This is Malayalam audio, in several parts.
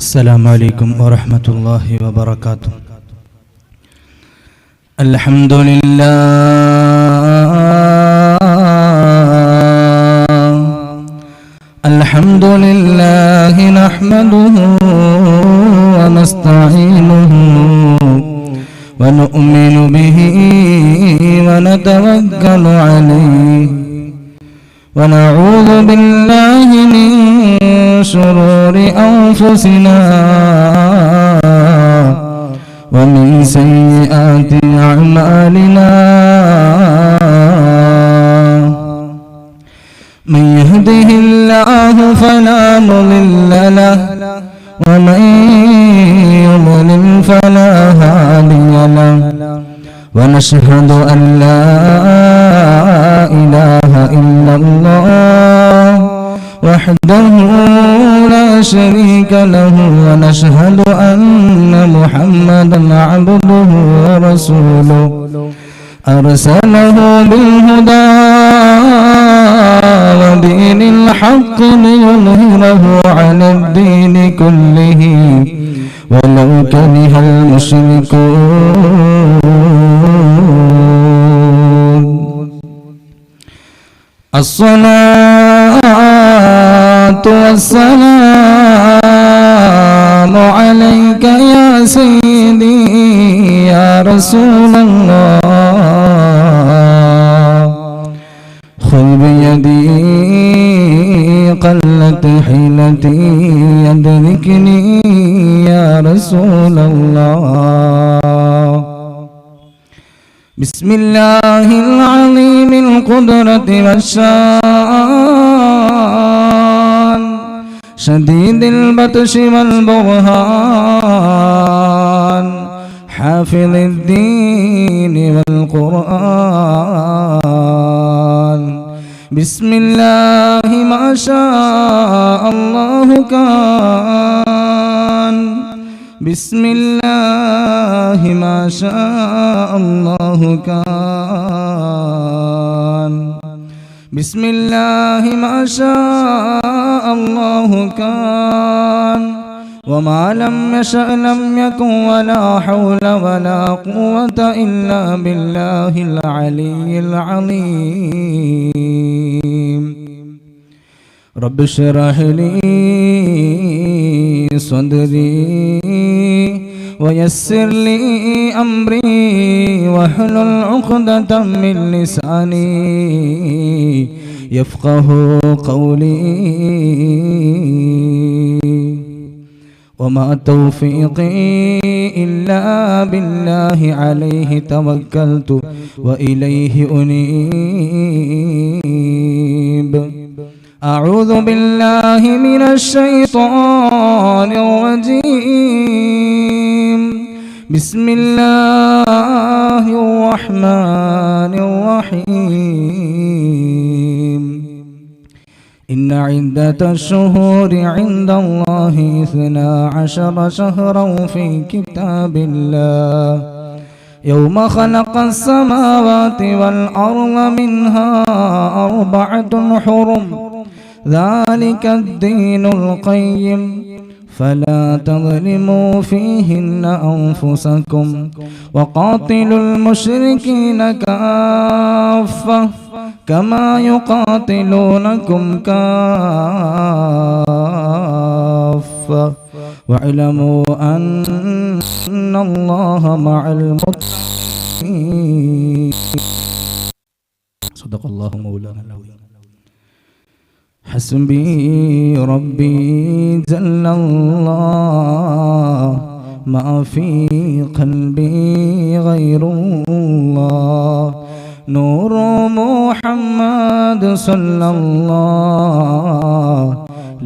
السلام عليكم ورحمة الله وبركاته. الحمد لله نحمده ونستعينه ونؤمن به ونتوكل عليه ونعوذ بالله من شرور أنفسنا ومن سيئات أعمالنا من يهده الله فلا مضل له ومن يضلل فلا هادي له ونشهد أن لا إله إلا الله وحده لا شريك له ونشهد أن محمدا عبده ورسوله أرسله بالهدى ودين الحق ليظهره على الدين كله ولو كره المشركون. الصلاة والسلام عليك يا سيدي يا رسول الله خذ بيدي قلت حيلتي يدركني يا رسول الله. بسم الله العظيم القدرة والشان شديد البطش والبرهان حافظ الدين والقرآن. بسم الله ما شاء الله كان بسم الله ما شاء الله كان بسم الله ما شاء الله كان وما لم يشأ لم يكن ولا حول ولا قوة إلا بالله العلي العظيم. رب اشرح لي صدري ويسر لي أمري واحلل عقدة من لساني يفقه قولي وما توفيقي إلا بالله عليه توكلت وإليه أنيب. أعوذ بالله من الشيطان الرجيم. بسم الله الرحمن الرحيم. إن عدة الشهور عند الله 12 شهرا في كتاب الله يوم خلق السماوات والأرض منها 4 حرم ذلك الدين القيم فلا تظلموا فيهن أنفسكم وقاتلوا المشركين كافة كما يقاتلونكم كافة واعلموا أن الله مع المتقين. صدق الله مولانا العظيم. حسبي ربي جل الله ما في قلبي غير الله نور محمد صلى الله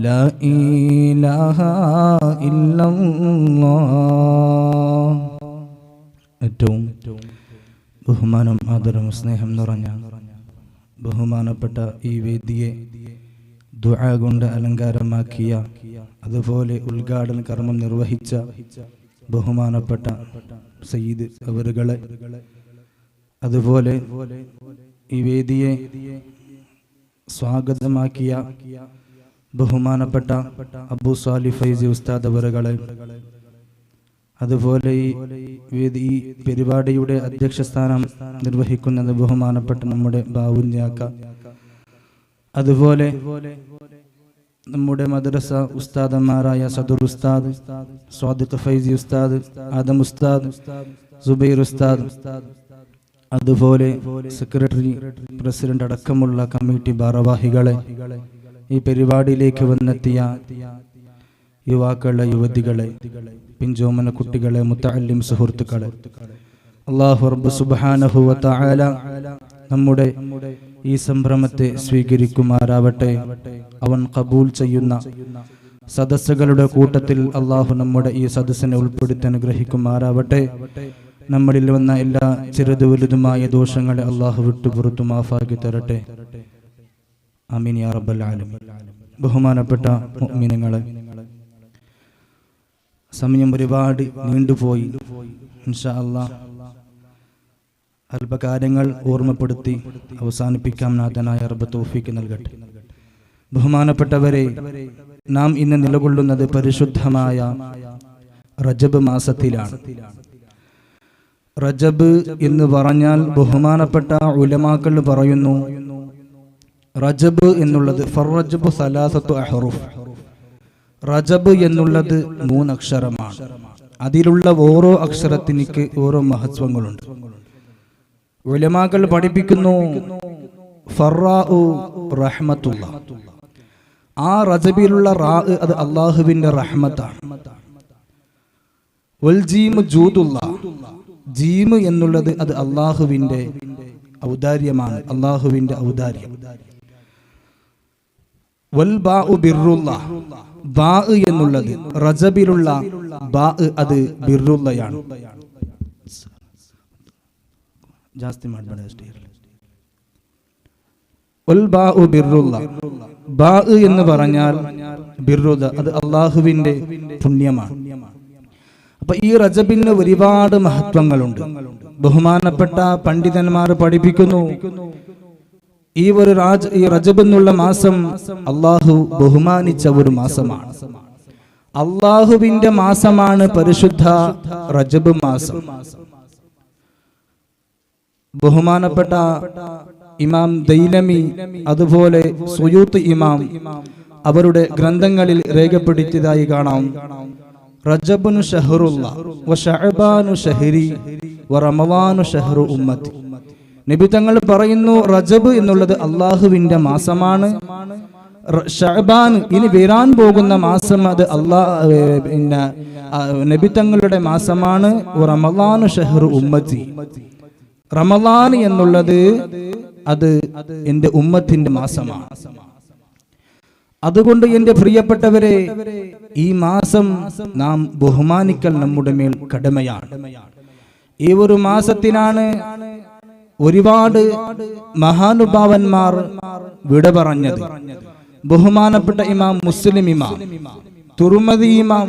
لا إله إلا الله. ഏറ്റവും ബഹുമാനം ആദരവും സ്നേഹം നിറഞ്ഞ ബഹുമാനപ്പെട്ട ഈ വേദിയെ ദുആ കൊണ്ട് അലങ്കാരമാക്കിയ അതുപോലെ ഉദ്ഘാടന കർമ്മം നിർവഹിച്ച ബഹുമാനപ്പെട്ട സയ്യിദ് അവറുകളെ അതുപോലെ ഈ വേദിയെ സ്വാഗതമാക്കിയ ബഹുമാനപ്പെട്ട അബൂ സാലിഹ് ഫൈസി ഉസ്താദ് അവറുകളെ, അതുപോലെ ഈ പരിപാടിയുടെ അധ്യക്ഷസ്ഥാനം നിർവഹിക്കുന്നത് ബഹുമാനപ്പെട്ട നമ്മുടെ ബാവുഞ്ഞാക്ക, അതുപോലെ നമ്മുടെ മദ്രസ ഉസ്താദന്മാരായ സദുർ ഉസ്താദ്, സ്വാദിഖ് ഫൈസി ഉസ്താദ്, ആദം ഉസ്താദ്, സുബൈർ ഉസ്താദ്, അതുപോലെ സെക്രട്ടറി, പ്രസിഡന്റ് അടക്കമുള്ള കമ്മിറ്റി ഭാരവാഹികളെ, ഈ പരിപാടിയിലേക്ക് വന്നെത്തിയ യുവാക്കളെ, യുവതികളെ, പിഞ്ചോമന കുട്ടികളെ, മുത്തഅല്ലിം സുഹൃത്തുക്കളെ, അല്ലാഹു റബ്ബ് സുബ്ഹാനഹു വ തആല നമ്മുടെ ഈ സംരംഭത്തെ സ്വീകരിക്കുമാറാവട്ടെ. അവൻ ഖബൂൽ ചെയ്യുന്ന സദസ്സുകളുടെ കൂട്ടത്തിൽ അല്ലാഹു നമ്മുടെ ഈ സദസ്സിനെ ഉൾപ്പെടുത്തി അനുഗ്രഹിക്കുമാറാവട്ടെ. നമ്മളിൽ വന്ന എല്ലാ ചെറുതു വലുതുമായ ദോഷങ്ങളെ അല്ലാഹു വിട്ടുപുറത്തു മാഫാക്കി തരട്ടെ. ആമീൻ യാ റബ്ബൽ ആലമീൻ. ബഹുമാനപ്പെട്ട മുഅ്മിനീങ്ങളെ, സമയം ഒരുപാട് നീണ്ടുപോയി. ഇൻഷാ അല്ലാഹ് അല്പകാര്യങ്ങൾ ഓർമ്മപ്പെടുത്തി അവസാനിപ്പിക്കാം. നാഥനായ റബ്ബ് തൗഫീഖ് നൽകട്ടെ. ബഹുമാനപ്പെട്ടവരെ, നാം ഇന്ന് നിലകൊള്ളുന്നത് പരിശുദ്ധമായ റജബ് മാസത്തിലാണ്. റജബ് എന്ന് പറഞ്ഞാൽ ബഹുമാനപ്പെട്ട ഉലമാക്കൾ പറയുന്നു, റജബ് എന്നുള്ളത് ഫർറജബ് സലാസത്തു അഹ്റുഫ്, റജബ് എന്നുള്ളത് 3 അക്ഷരമാണ്. അതിലുള്ള ഓരോ അക്ഷരത്തിനിക്ക് ഓരോ മഹത്വങ്ങളുണ്ട്. ഉലമാക്കൾ പഠിപ്പിക്കുന്നു ഫറാഉ റഹ്മത്തുള്ള, ആ റജബിലുള്ള റാ അത് അല്ലാഹുവിന്റെ റഹ്മത്താണ്. വൽ ജീം ജൂദുള്ള, ജീം എന്നുള്ളത് അത് അല്ലാഹുവിന്റെ ഔദാര്യമാണ്, അല്ലാഹുവിന്റെ ഔദാര്യം. വൽ ബാഉ ബിർറുള്ള, ബാ എന്നുള്ളത് റജബിലുള്ള ബാ അത് ബിർറുള്ളയാണ്. ಜಾಸ್ತಿ ಮಾಡಬೇಡ ಅಷ್ಟೇ. വൽ ബാഉ ബിർറുള്ള, ബാ എന്ന് പറഞ്ഞാൽ ബിർറുള്ള അത് അല്ലാഹുവിന്റെ പുണ്യമാണ്. അപ്പൊ ഈ റജബിന് ഒരുപാട് മഹത്വങ്ങളുണ്ട്. ബഹുമാനപ്പെട്ട പണ്ഡിതന്മാർ പഠിപ്പിക്കുന്നു, ഈ റജബ് എന്നുള്ള മാസം അല്ലാഹു ബഹുമാനിച്ച ഒരു മാസമാണ്. അല്ലാഹുവിന്റെ മാസമാണ് പരിശുദ്ധ റജബ് മാസം. ബഹുമാനപ്പെട്ട ഇമാം ദൈലമി, അതുപോലെ സുയൂത്ത് ഇമാം അവരുടെ ഗ്രന്ഥങ്ങളിൽ രേഖപ്പെടുത്തിയതായി കാണാം, റജബുൻ ഷഹറുള്ള വ ശഅബാനു ഷഹരി വ റമളാനു ഷഹറു ഉമ്മത്തി. നബി തങ്ങൾ പറയുന്നു, റജബ് എന്നുള്ളത് അല്ലാഹുവിന്റെ മാസമാണ്. ശഅബാൻ ഇനി വരാൻ പോകുന്ന മാസം അത് നബി തങ്ങളുടെ മാസമാണ്. റമളാനു ഷഹറു ഉമ്മത്തി, റമളാൻ എന്നുള്ളത് അത് എന്റെ ഉമ്മത്തിന്റെ മാസമാണ്. അതുകൊണ്ട് എന്റെ പ്രിയപ്പെട്ടവരെ, ഈ മാസം നാം ബഹുമാനിക്കൽ നമ്മുടെ മേൽ കടമയാണ്. ഈ ഒരു മാസത്തിനാണ് ഒരുപാട് മഹാനുഭാവന്മാർ വിട പറഞ്ഞത്. ബഹുമാനപ്പെട്ട ഇമാം മുസ്ലിം ഇമാം, തുർമദി ഇമാം,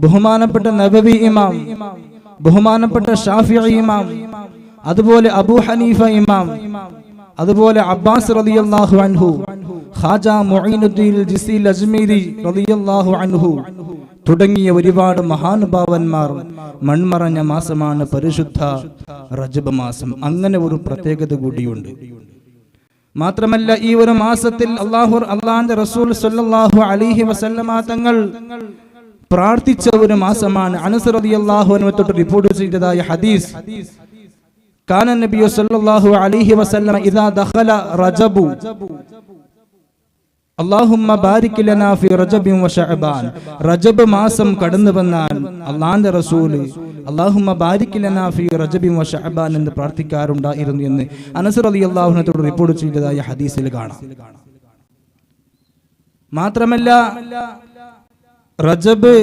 ബഹുമാനപ്പെട്ട നബവി ഇമാം, ബഹുമാനപ്പെട്ട ഷാഫിഈ ഇമാം, അതുപോലെ അബൂ ഹനീഫ ഇമാം, അതുപോലെ അബ്ബാസ് റളിയല്ലാഹു അൻഹു, ഖാജ മുഈനുദ്ദീൻ ജിസിൽ അജ്മീരി റളിയല്ലാഹു അൻഹു തുടങ്ങിയ ഒരുപാട് മഹാനുഭാവന്മാർ മൺമറഞ്ഞ മാസമാണ് പരിശുദ്ധ റജബ് മാസം. അങ്ങനെ ഒരു പ്രത്യേകത കൂടിയുണ്ട്. മാത്രമല്ല, ഈ ഒരു മാസത്തിൽ അല്ലാഹുവിന്റെ റസൂൽ സ്വല്ലല്ലാഹു അലൈഹി വസല്ലമ തങ്ങൾ പ്രാർത്ഥിച്ച ഒരു മാസമാണ്. അനസ് റളിയല്ലാഹു അൻഹു തൊട്ട് റിപ്പോർട്ട് ചെയ്തതായ ഹദീസ്, കാന നബി സല്ലല്ലാഹു അലൈഹി വസല്ലം ഇദാ ദഖല റജബു അല്ലാഹുമ്മ ബാരിക് ലനാ ഫി റജബിൻ വ ശഅബാൻ. റജബ് മാസം കടന്നു വന്നാൽ അല്ലാഹുവിന്റെ റസൂൽ അല്ലാഹുമ്മ ബാരിക് ലനാ ഫി റജബിൻ വ ശഅബാൻ എന്ന് പ്രാർത്ഥിക്കാറുണ്ടായിരുന്നു എന്ന് അനസ് റളിയല്ലാഹു അൻഹു റിപ്പോർട്ട് ചെയ്തതായ ഹദീസിൽ കാണാം. മാത്രമല്ല, റജബ്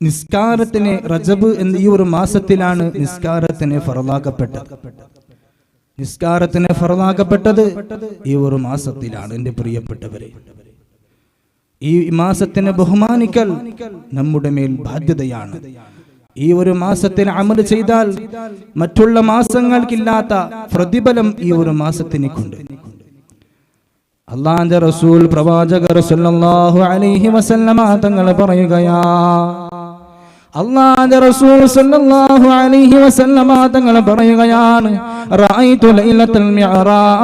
നിസ്കാരത്തിന്, റജബ് എന്ന ഈ ഒരു മാസത്തിലാണ് നിസ്കാരത്തിന് ഫർളാക്കപ്പെട്ടത്. നിസ്കാരത്തിന് ഫർളാക്കപ്പെട്ടത് ഈ ഒരു മാസത്തിലാണ്. എൻ്റെ പ്രിയപ്പെട്ടവരെ, ഈ മാസത്തിനെ ബഹുമാനിക്കൽ നമ്മുടെ മേൽ ബാധ്യതയാണ്. ഈ ഒരു മാസത്തിന് അമൽ ചെയ്താൽ മറ്റുള്ള മാസങ്ങൾക്കില്ലാത്ത പ്രതിഫലം ഈ ഒരു മാസത്തിനുണ്ട്. അല്ലാഹുവിന്റെ റസൂൽ പ്രവാചകർ സല്ലല്ലാഹു അലൈഹി വസല്ലമ തങ്ങൾ പറയുകയാ, അല്ലാഹുവിന്റെ റസൂൽ സല്ലല്ലാഹു അലൈഹി വസല്ലമ തങ്ങൾ പറയുകയാണ്, റഅയ്തു ലൈലത്തുൽ മിഅ്റാജ്,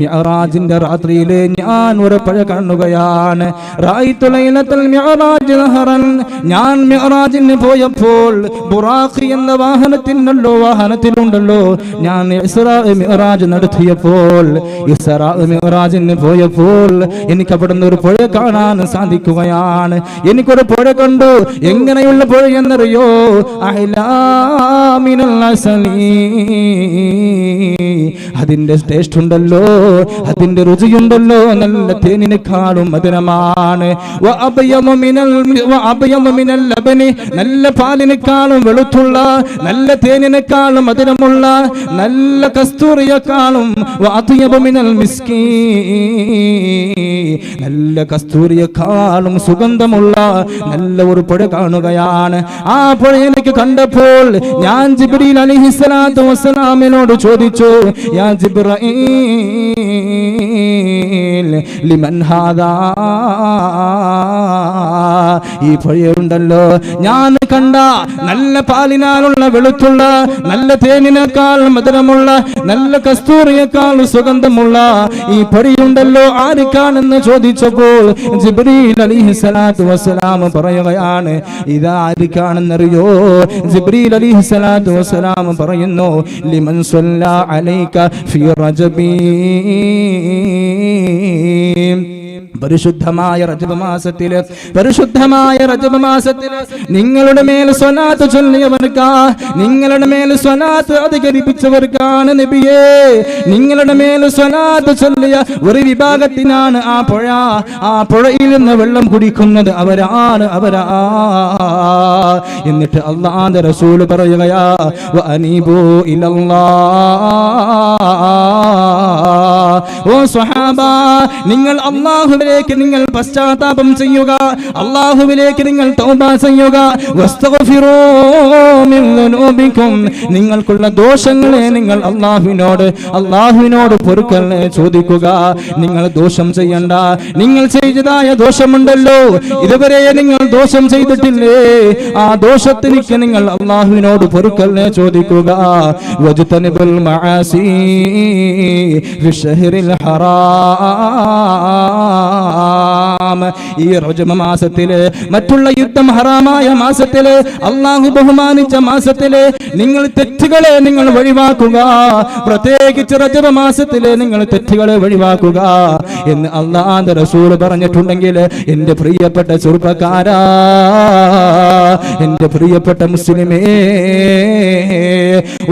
മിഅ്റാജിന്റെ രാത്രിയിൽ ഞാൻ ഒരു പഴ കാണുകയാണ്. റഅയ്തു ലൈലത്തുൽ മിഅ്റാജ് നഹറൻ, ഞാൻ മിഅ്റാജിന് പോയപ്പോൾ ബുറാഖ് എന്ന വാഹനത്തിലുണ്ടല്ലോ, ഞാൻ ഇസ്രാ മിഅ്റാജ് നടത്തിയപ്പോൾ, ഇസ്രാ മിഅ്റാജിന് പോയപ്പോൾ എനിക്ക് അവിടുന്ന് ഒരു പുഴ കാണാൻ സാധിക്കുകയാണ്. എനിക്കൊരു പുഴ കണ്ടു. എങ്ങനെയുള്ള പുഴ എന്നറിയോ? അഹ്ലാമിനൽ അസലി, അതിന്റെ ടേസ്റ്റ് ഉണ്ടല്ലോ, അതിന്റെ രുചിയുണ്ടല്ലോ, നല്ല തേനിനെക്കാളും മധുരമാണ്. നല്ല പാലിനെക്കാളും വെളുത്തുള്ള, നല്ല തേനിനെക്കാളും മധുരമുള്ള, നല്ല കസ്തൂരിയെക്കാളും മിസ്കി, നല്ല കസ്തൂരിയെക്കാളും സുഗന്ധമുള്ള നല്ല ഒരു പുഴ കാണുകയാണ്. ആ പുഴ എനിക്ക് കണ്ടപ്പോൾ ഞാൻ ജിബ്രീൽ അലൈഹിസ്സലാത്തു വസ്സലാമിനോട് ചോദിച്ചു, യാ ജിബ്രീൽ ലിമൻ ഹാദാ, ഈ പുഴയുണ്ടല്ലോ ഞാൻ കണ്ട നല്ല പാലിനാലുള്ള വെളുത്തുള്ള, നല്ല തേനിനേക്കാൾ മധുരമുള്ള, നല്ല കസ്തൂരിയേക്കാൾ സുഗന്ധമുള്ള ഈ പുഴയുണ്ടല്ലോ ആർക്കാണെന്ന് ചോദിച്ചപ്പോൾ ജിബ്രീൽ അലൈഹിസ്സലാത്തു വസ്സലാം പറയുകയാണ്, ഇതാ ആർക്കാണെന്നറിയോ? ജിബ്രീൽ അലൈഹിസ്സലാത്തു വസ്സലാം പറയുന്നു, ലിമൻ സ്വല്ലാ അലൈക ഫീ റജബി, പരിശുദ്ധമായ റജബ് മാസത്തില്, പരിശുദ്ധമായ റജബ് മാസത്തില് നിങ്ങളുടെ മേൽ സ്വലാത്ത് ചൊല്ലിയവർക്കാ, നിങ്ങളുടെ മേൽ സ്വലാത്ത് അധികരിപ്പിച്ചവർക്കാണ് നബിയേ, നിങ്ങളുടെ മേൽ സ്വലാത്ത് ചൊല്ലിയ ഒരു വിഭാഗത്തിനാണ് ആ പുഴ. ആ പുഴയിൽ നിന്ന് വെള്ളം കുടിക്കുന്നത് അവരാണ്, അവരാ. എന്നിട്ട് അല്ലാഹുവിന്റെ റസൂൽ പറയുകയാ, വഅനീബു ഇലല്ലാഹ്, ഓ സ്വഹാബ, നിങ്ങൾ അല്ലാഹുവിലേക്ക് നിങ്ങൾ പശ്ചാത്താപം ചെയ്യുക, അല്ലാഹുവിലേക്ക് നിങ്ങൾ തൗബ ചെയ്യുക. വസ്തഗ്ഫിറൂ മിൻ ദുനൂബികും, നിങ്ങൾക്കുള്ള ദോഷങ്ങളെ നിങ്ങൾ അല്ലാഹുവിനോട് പൊറുക്കൽ ചോദിക്കുക. നിങ്ങൾ ദോഷം ചെയ്യണ്ട. നിങ്ങൾ ചെയ്തതായ ദോഷമുണ്ടല്ലോ, ഇതുവരെ നിങ്ങൾ ദോഷം ചെയ്തിട്ടില്ലേ, ആ ദോഷത്തിലേക്ക് നിങ്ങൾ അല്ലാഹുവിനോട് പൊറുക്കൽ ചോദിക്കുക. വജ്തനിബുൽ മആസി ഫിശ്ശഹ്റിൽ ഹറാം, ഈ റജബ് മാസത്തില്, മറ്റുള്ള യുദ്ധം ഹറാമായ മാസത്തില്, അല്ലാഹു ബഹുമാനിച്ച മാസത്തില് നിങ്ങൾ തെറ്റുകളെ നിങ്ങൾ ഒഴിവാക്കുക. പ്രത്യേകിച്ച് റജബ് മാസത്തില് നിങ്ങൾ തെറ്റുകളെ ഒഴിവാക്കുക എന്ന് അല്ലാഹുവിന്റെ റസൂൽ പറഞ്ഞിട്ടുണ്ടെങ്കിൽ, എന്റെ പ്രിയപ്പെട്ട ചെറുപ്പക്കാരാ, എന്റെ പ്രിയപ്പെട്ട മുസ്ലിമേ,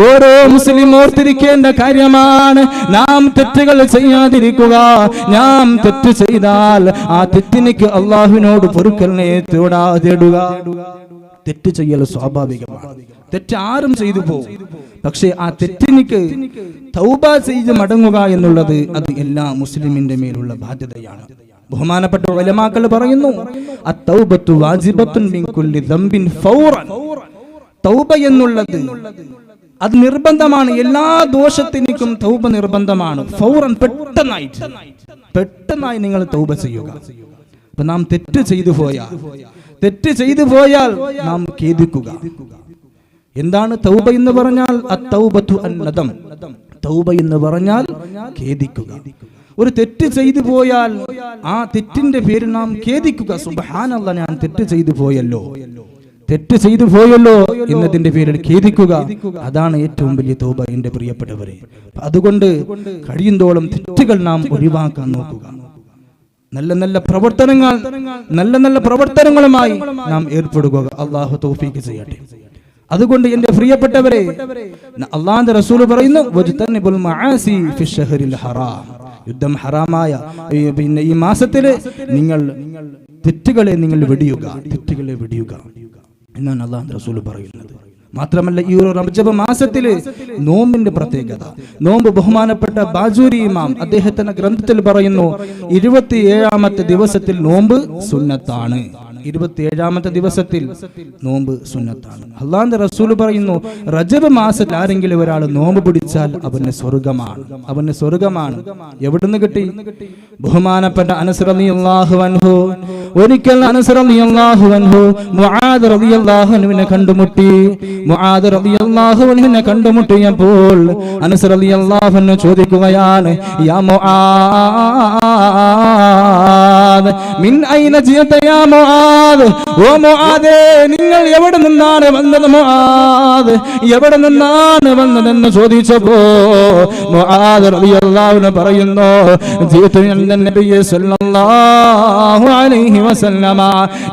ഓരോ മുസ്ലിം ഓർത്തിരിക്കേണ്ട കാര്യമാണ് നാം തെറ്റുകൾ ചെയ്യാതിരിക്കുക. നാം തെറ്റ് ചെയ്താൽ ആ തെറ്റിനിക്ക് അല്ലാഹുവിനോട് പൊറുക്കലിനെ തേടുക. തെറ്റ് ചെയ്യൽ സ്വാഭാവികമാണ്, തെറ്റ് ആരും ചെയ്തു പോകും. പക്ഷേ ആ തെറ്റിനിക്ക് തൗബ ചെയ്ത് മടങ്ങുക എന്നുള്ളത് അത് എല്ലാ മുസ്ലിമിന്റെ മേലുള്ള ബാധ്യതയാണ്. ബഹുമാനപ്പെട്ട ഉലമാക്കൾ പറയുന്നു, അത്തൗബത്തു വാജിബത്തുൻ മിൻ കുല്ലി ദംബിൻ ഫൗറൻ, തൗബ എന്നുള്ളത് അത് നിർബന്ധമാണ്. എല്ലാ ദോഷത്തിനും തൗബ നിർബന്ധമാണ്. ഫൗറൻ, പെട്ടെന്നായി നിങ്ങൾ തൗബ ചെയ്യുക. അപ്പൊ നാം തെറ്റ് ചെയ്തു പോയാൽ നാം ഖേദിക്കുക. എന്താണ് തൗബ എന്ന് പറഞ്ഞാൽ? അത്തൗബത്തു അന്നദം, തൗബ എന്ന് പറഞ്ഞാൽ ഖേദിക്കുക. ഒരു തെറ്റ് ചെയ്തു പോയാൽ ആ തെറ്റിന്റെ പേരിൽ നാം ഖേദിക്കുക. സുബ്ഹാനല്ലാഹ്, ഞാൻ തെറ്റ് ചെയ്തു പോയല്ലോ എന്നതിന്റെ പേരിൽ ഖേദിക്കുക. അതാണ് ഏറ്റവും വലിയ തൗബ എന്റെ പ്രിയപ്പെട്ടവരെ. അതുകൊണ്ട് കഴിയുന്തോളം തെറ്റുകൾ നാം ഒഴിവാക്കാൻ നോക്കുക. നല്ല നല്ല പ്രവർത്തനങ്ങളുമായി നാം ഏർപ്പെടുക. അല്ലാഹു തൗഫീഖ് ചെയ്യട്ടെ. അതുകൊണ്ട് എന്റെ പ്രിയപ്പെട്ടവരെ, അല്ലാഹുവിന്റെ റസൂൽ പറയുന്നു, വജ്തനിബുൽ മആസി ഫിശ്ശഹ്റിൽ ഹറാം, യുദ്ധം ഹറാമായ ഈ മാസത്തില് നിങ്ങൾ തെറ്റുകളെ വെടിയുക എന്നാണ് അല്ലാഹുവിന്റെ റസൂൽ പറയുന്നത്. മാത്രമല്ല, ഈ ഒരു റജബ് മാസത്തില് നോമ്പിന്റെ പ്രത്യേകത, നോമ്പ് ബഹുമാനപ്പെട്ട ബാജൂരി ഇമാം അദ്ദേഹത്തിന്റെ ഗ്രന്ഥത്തിൽ പറയുന്നു, 27ാമത്തെ ദിവസത്തിൽ നോമ്പ് സുന്നത്താണ്. 27ാമത്തെ ദിവസത്തിൽ നോമ്പ് സുന്നത്താണ്. അള്ളാഹുവിന്റെ റസൂൽ പറയുന്നു, റജബ് മാസത്തിൽ ആരെങ്കിലും ഒരാൾ നോമ്പ് പിടിച്ചാൽ അവന് സ്വർഗമാണ്. എവിടുന്ന് കിട്ടി? ബഹുമാനപ്പെട്ട അനസ് റളിയല്ലാഹു അൻഹു ഒരിക്കൽ മുആദ് റളിയല്ലാഹു അൻഹുവിനെ കണ്ടുമുട്ടിയപ്പോൾ അനസ് റളിയല്ലാഹു അൻഹു ചോദിക്കുകയാണ്, യാ മുആദ് മിൻ ഐന ജിഅത യാ മുആദ്, ഓ മുആദേ നിങ്ങൾ എവിടെ നിന്നാണ് വന്നത്? മുആദ് എവിടെ നിന്നാണ് വന്നതെന്ന് ചോദിച്ചപ്പോ മുആദ് റളിയല്ലാഹു അൻഹു പറയുന്നു, ജിഅതു അൻന നബി സല്ലല്ലാഹു അലൈഹി വസല്ലമ,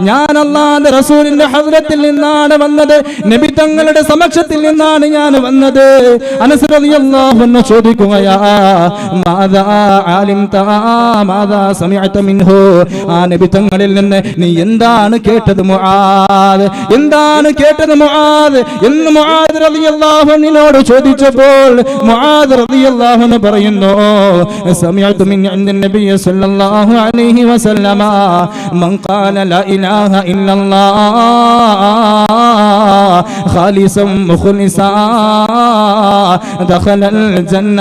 ഞാൻ അല്ലാഹുവിന്റെ റസൂലിന്റെ ഹദ്റത്തിൽ നിന്നാണ് വന്നത്, നബി തങ്ങളുടെ സമക്ഷത്തിൽ നിന്നാണ് ഞാൻ വന്നത്. അനസ് റളിയല്ലാഹു അൻഹു ചോദിക്കുകയാ, മാദാ അലിംത മാദാ സമിഅത മിൻഹു, ആ നബി തങ്ങളിൽ നിന്ന് നീ എന്താണ് കേട്ടത് മുആദ്, എന്താണ് കേട്ടത് മുആദ് എന്ന് മുആദ് റളിയല്ലാഹു അൻഹുവിനോട് ചോദിച്ചപ്പോൾ മുആദ് റളിയല്ലാഹു അൻഹു പറയുന്നു, സമിഅതു മിൻ ഇൻദ നബി സല്ലല്ലാഹു അലൈഹി വസല്ലമ മൻ ഖാല ലാ ഇലാഹ ഇല്ലല്ലാഹ് ഖാലിസൻ മുഖ്ലിസാ ദഖലൽ ജന്ന.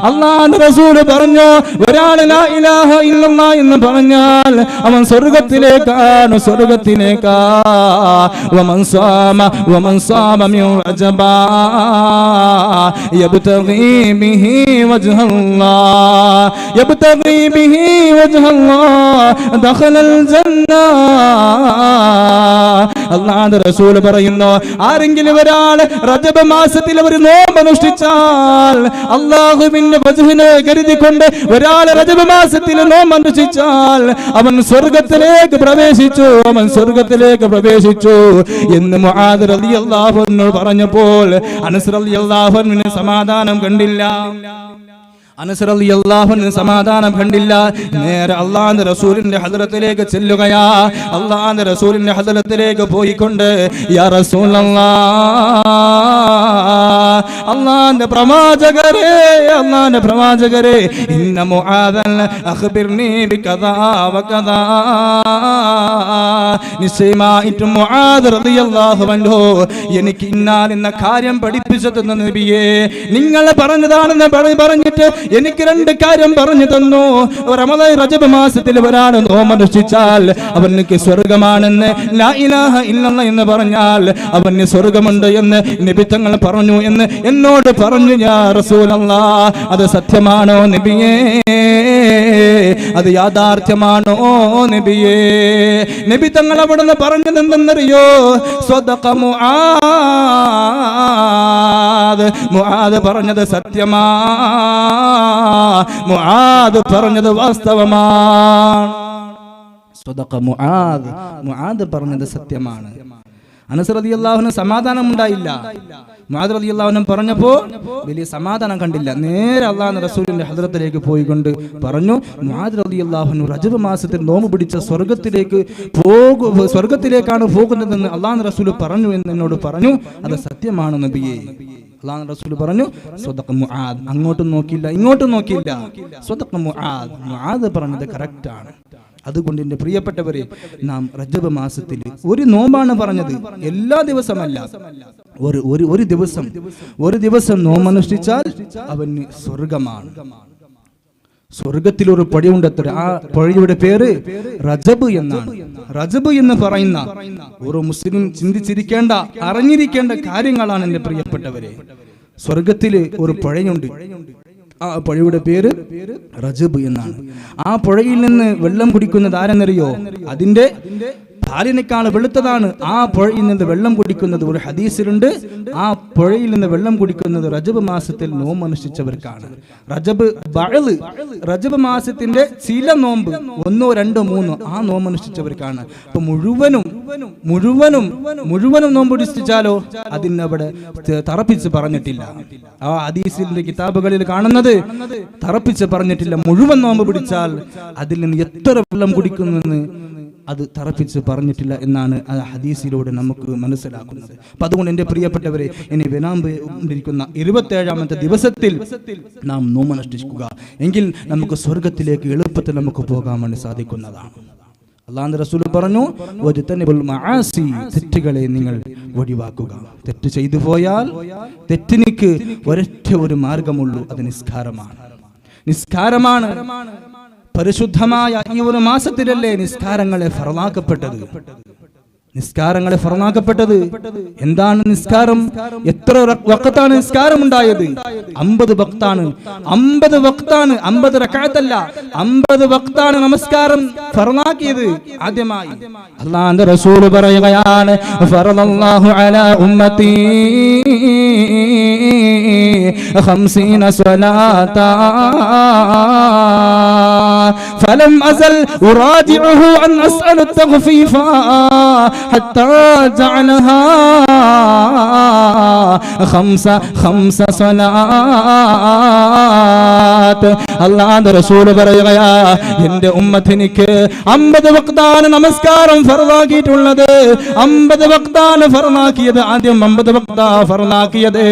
അല്ലാഹുവിന്റെ റസൂൽ പറഞ്ഞു, ഒരാൾ ലാ ഇലാഹ ഇല്ലല്ലാഹ് എന്ന് പറഞ്ഞാൽ അവൻ സ്വർഗ്ഗത്തിലേക്കാണ്. വമൻ സാമ മിൻ റജബ യബ്തഗി ബിഹി വജ്ഹല്ലാഹ് ദഖലൽ ജന്ന. അല്ലാഹുവിന്റെ റസൂൽ പറയുന്നു, ആരെങ്കിലും ഒരാൾ റജബ് മാസത്തിൽ ഒരു നോമ്പ് അനുഷ്ഠിച്ചാൽ, അല്ലാഹുവിന്റെ വജ്ഹിനെ കരുതിക്കൊണ്ട് ഒരാൾ റജബ് മാസത്തിൽ നോമ്പ് അനുഷ്ഠിച്ചാൽ അവൻ സ്വർഗ്ഗത്തിലേക്ക് പ്രവേശിച്ചു എന്ന് മുആദ് റളിയല്ലാഹു അൻഹു പറഞ്ഞപ്പോൾ അനസ് റളിയല്ലാഹു അൻഹു സമാധാനം കണ്ടില്ല. നേരെ അല്ലാഹുവിന്റെ റസൂലിന്റെ ഹദ്റത്തിലേക്ക് ചെല്ലുകയാ. അല്ലാഹുവിന്റെ റസൂലിന്റെ ഹദ്റത്തിലേക്ക് പോയിക്കൊണ്ട്, യാ റസൂലല്ലാഹ്, അല്ലാഹുവിന്റെ പ്രവാചകരെ ഇന്ന മുആദൻ അഖ്ബിർനി ബികദാ വകദാ, നിശ്ചയമായിട്ടും മുആദ് റളിയല്ലാഹു അൻഹു എനിക്ക് ഇന്ന കാര്യം പഠിപ്പിച്ചു തന്ന നബിയേ, നിങ്ങൾ പറഞ്ഞതാണെന്ന് പറഞ്ഞിട്ട് എനിക്ക് 2 കാര്യം പറഞ്ഞു തന്നു. റജബ് മാസത്തിൽ ഒരാൾ നോമ്പനുഷ്ഠിച്ചാൽ അവർക്ക് സ്വർഗമാണെന്ന്, ലാ ഇലാഹ ഇല്ലല്ലാഹ് എന്ന് പറഞ്ഞാൽ അവന് സ്വർഗമുണ്ട് എന്ന് നബി തങ്ങൾ പറഞ്ഞു എന്ന് എന്നോട് പറഞ്ഞു. യാ റസൂലല്ലാഹ്, അത് സത്യമാണോ നബിയേ? അത് യാഥാർത്ഥ്യമാണോ നബിയേ? നബി തങ്ങൾ അവിടുന്ന് പറഞ്ഞത് എന്തെന്നറിയോ? സ്വദഖ മുആദ് പറഞ്ഞത് സത്യമാ, മുആദ് പറഞ്ഞത് വാസ്തവമാണ്. സ്വദഖ മുആദ് പറഞ്ഞത് സത്യമാണ്. അനസ് റളിയല്ലാഹു അൻഹു സമാധാനം ഉണ്ടായില്ല. മുആദ് റളിയല്ലാഹു അൻഹു പറഞ്ഞപ്പോ വലിയ സമാധാനം കണ്ടില്ല. നേരെ അല്ലാഹുവിന്റെ റസൂലിന്റെ ഹദ്റത്തിലേക്ക് പോയിക്കൊണ്ട് പറഞ്ഞു, മുആദ് റളിയല്ലാഹു അൻഹു റജബ് മാസത്തിൽ നോമ്പ് പിടിച്ച സ്വർഗ്ഗത്തിലേക്കാണ് പോകുന്നതെന്ന് അല്ലാഹുവിന്റെ റസൂൽ പറഞ്ഞു എന്ന് എന്നോട് പറഞ്ഞു. അത് സത്യമാണ് നബിയേ. അല്ലാഹുവിന്റെ റസൂൽ പറഞ്ഞു, സ്വദഖ മുആദ്. അങ്ങോട്ടും നോക്കിയില്ല ഇങ്ങോട്ടും നോക്കിയില്ല. സ്വദഖ മുആദ് പറഞ്ഞത് കറക്റ്റ് ആണ്. അതുകൊണ്ട് എൻ്റെ പ്രിയപ്പെട്ടവരെ, നാം റജബ് മാസത്തിൽ ഒരു നോമ്പാണ് പറഞ്ഞത്, എല്ലാ ദിവസമല്ല. ഒരു ദിവസം നോമ്പനുഷ്ഠിച്ചാൽ അവന് സ്വർഗമാണ്. സ്വർഗത്തിൽ ഒരു പുഴയുണ്ടത്ര. ആ പുഴയുടെ പേര് റജബ് എന്നാണ്. റജബ് എന്ന് പറയുന്ന ഓരോ മുസ്ലിം ചിന്തിച്ചിരിക്കേണ്ട, അറിഞ്ഞിരിക്കേണ്ട കാര്യങ്ങളാണ് എൻ്റെ പ്രിയപ്പെട്ടവരെ. സ്വർഗത്തില് ഒരു പുഴയുണ്ട്. ആ പുഴയുടെ പേര് റജബ് എന്നാണ്. ആ പുഴയിൽ നിന്ന് വെള്ളം കുടിക്കുന്നത് ആരെന്നറിയോ? അതിന്റെ പാലിനേക്കാൾ വെളുത്തതാണ് ആ പുഴയിൽ നിന്ന് വെള്ളം കുടിക്കുന്നത്. ഒരു ഹദീസിലുണ്ട്, ആ പുഴയിൽ നിന്ന് വെള്ളം കുടിക്കുന്നത് റജബ് മാസത്തിൽ നോമ്പ് അനുഷ്ഠിച്ചവർക്കാണ്. റജബ് മാസത്തിന്റെ ചില നോമ്പ് 1, 2, 3 ആ നോമ്പ് അനുഷ്ഠിച്ചവർക്കാണ്. അപ്പൊ മുഴുവനും മുഴുവനും നോമ്പുടിച്ചാലോ അതിനവിടെ തറപ്പിച്ച് പറഞ്ഞിട്ടില്ല. ആ ഹദീസിന്റെ കിതാബുകളിൽ കാണുന്നത് തറപ്പിച്ച് പറഞ്ഞിട്ടില്ല. മുഴുവൻ നോമ്പ് പിടിച്ചാൽ അതിൽ നിന്ന് എത്ര വെള്ളം കുടിക്കുമെന്ന് അത് തറപ്പിച്ച് പറഞ്ഞിട്ടില്ല എന്നാണ് ആ ഹദീസിലൂടെ നമുക്ക് മനസ്സിലാക്കുന്നത്. അപ്പൊ അതുകൊണ്ട് എൻ്റെ പ്രിയപ്പെട്ടവരെ, ഇനി വരാനിരിക്കുന്ന 27ാമത്തെ ദിവസത്തിൽ നാം നോമ്പനുഷ്ഠിക്കുക എങ്കിൽ നമുക്ക് സ്വർഗത്തിലേക്ക് എളുപ്പത്തിൽ നമുക്ക് പോകാൻ വേണ്ടി സാധിക്കുന്നതാണ്. അല്ലാഹുവിന്റെ റസൂൽ പറഞ്ഞു, വജ്തനിബുൽ മആസി, തെറ്റുകളെ നിങ്ങൾ ഒഴിവാക്കുക. തെറ്റ് ചെയ്തു പോയാൽ തെറ്റിനിക്ക് ഒരൊറ്റ ഒരു മാർഗമുള്ളൂ, അത് നിസ്കാരമാണ്. പരിശുദ്ധമായ ഈ ഒരു മാസത്തിലല്ലേ നിസ്കാരങ്ങളെ ഫർളാക്കപ്പെട്ടത്. എന്താണ് നിസ്കാരം? എത്ര വഖത്താണ് നിസ്കാരം ഉണ്ടായത്? 50 വഖത്താണ്. 50 റക്അത്തല്ല, 50 വഖത്താണ് നമസ്കാരം ഫർളാക്കിയത് ആദ്യമായി. അല്ലാഹുവിന്റെ റസൂൽ പറയുകയാണ്, ഫറളല്ലാഹു അലാ ഉമ്മത്തി 50 സ്വലാത്താ فلم أزل أراجعه أن أسأل التخفيف حتى جعلها 5 صلوات. അല്ലാഹുവിന്റെ റസൂൽ പറയുകയാ, എന്റെ ഉമ്മത്തിനിക്ക് 50 വഖ്താണ് നമസ്കാരം ഫർളാക്കിയിട്ടുള്ളത്. 50 വഖ്താണ് ഫർളാക്കിയത്. ആദ്യം 50 വഖ്താ ഫർളാക്കിയത്.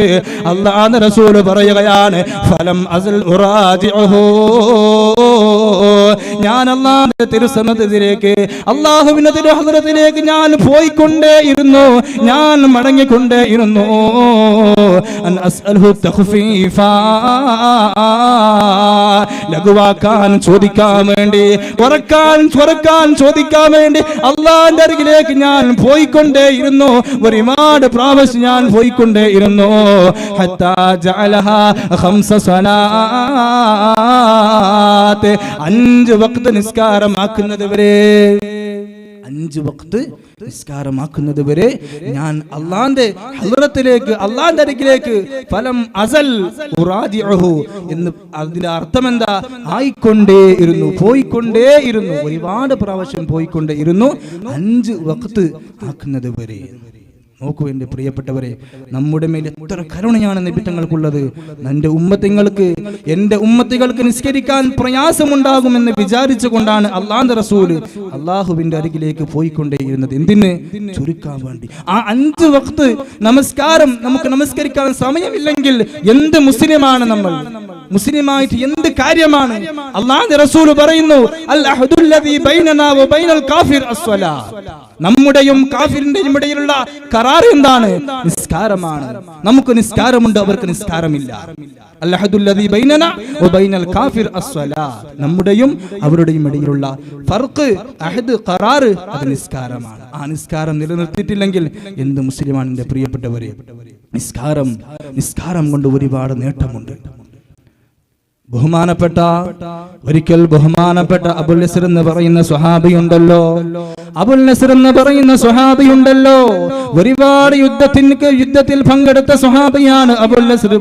അല്ലാഹുവിന്റെ റസൂൽ പറയുകയാണ്, ഫലം അസൽ ഉറാജിഉഹു, ഞാൻ അല്ലാഹുവിന്റെ തിരുസന്നിധിയിലേക്ക്, അല്ലാഹുവിന്റെ തിരുഹദ്റത്തിലേക്ക് ഞാൻ പോയിക്കൊണ്ടേയിരുന്നു, ഞാൻ മടങ്ങിക്കൊണ്ടേയിരുന്നു. അൻ അസ്അൽഹു തഖ്ഫീഫ, ലഘുവാക്കാൻ ചോദിക്കാൻ വേണ്ടി, കുറക്കാൻ ചോദിക്കാൻ വേണ്ടി അല്ലാഹുവിന്റെ അരികിലേക്ക് ഞാൻ പോയിക്കൊണ്ടേയിരുന്നു. ഒരുപാട് പ്രാവശ്യം ഞാൻ പോയിക്കൊണ്ടേയിരുന്നു. ഹത്താ ജഅലഹാ 5 സ്വലാത്ത്, 5 വഖ്ത് നിസ്കാരമാക്കുന്നത് വരെ, 5 വഖ്ത് നിസ്കാരമാക്കുന്നത് വരെ ഞാൻ അല്ലാഹുവിന്റെ ഹദ്റത്തിലേക്ക്, അല്ലാഹുവിന്റെ അരികിലേക്ക്, ഫലം അസൽ ഉറാജിഉഹു എന്ന് അതിന്റെ അർത്ഥം എന്താ? ആയിക്കൊണ്ടേയിരുന്നു, പോയിക്കൊണ്ടേയിരുന്നു, ഒരുപാട് പ്രാവശ്യം പോയിക്കൊണ്ടേയിരുന്നു, 5 വഖ്ത് ആക്കുന്നത് വരെ. നോക്കൂ എൻ്റെ പ്രിയപ്പെട്ടവരെ, നമ്മുടെ മേൽ എത്ര കരുണയാണ് നബി തങ്ങൾക്കുള്ളത്. എൻ്റെ ഉമ്മത്തികൾക്ക് നിസ്കരിക്കാൻ പ്രയാസമുണ്ടാകുമെന്ന് വിചാരിച്ചുകൊണ്ടാണ് അല്ലാഹുവിന്റെ റസൂല് അല്ലാഹുവിന്റെ അരികിലേക്ക് പോയിക്കൊണ്ടേയിരുന്നത്. എന്തിന്? ചുരുക്കാൻ വേണ്ടി. ആ 5 വഖ്ത് നമസ്കാരം നമുക്ക് നമസ്കരിക്കാൻ സമയമില്ലെങ്കിൽ എന്ത് മുസ്ലിമാണ് നമ്മൾ? മുസ്ലിമായിട്ട് എന്ത് കാര്യമാണ്? അല്ലാഹുവിന്റെ റസൂൽ പറയുന്നു, അൽ അഹ്ദുല്ലദീ ബൈനനാ വ ബൈനൽ കാഫിർ അസ്സലാ, നമ്മുടെയും കാഫിറിന്റെയും ഇടയിലുള്ള കരാർ എന്താണ്? നിസ്കാരമാണ്. നമുക്ക് നിസ്കാരമുണ്ട്, അവർക്ക് നിസ്കാരമില്ല. അൽ അഹ്ദുല്ലദീ ബൈനനാ വ ബൈനൽ കാഫിർ അസ്സലാ, നമ്മുടെയും അവരുടെയും ഇടയിലുള്ള ഫർഖ്, അഹദ്, ഖറാർ, അത് നിസ്കാരമാണ്. ആ നിസ്കാരം നിലനിർത്തിയിട്ടില്ലെങ്കിൽ എന്ത് മുസ്ലിമാണ് എൻ്റെ പ്രിയപ്പെട്ടവരെ? നിസ്കാരം കൊണ്ട് ഒരുപാട് നേട്ടമുണ്ട്. ഒരിക്കൽ ബഹുമാനപ്പെട്ട അബുൽ നസ്ർ എന്ന് പറയുന്ന സ്വഹാബിയുണ്ടല്ലോ, ഒരുപാട് യുദ്ധത്തിൽ പങ്കെടുത്ത സ്വഹാബിയാണ് അബുൽ നസ്ർ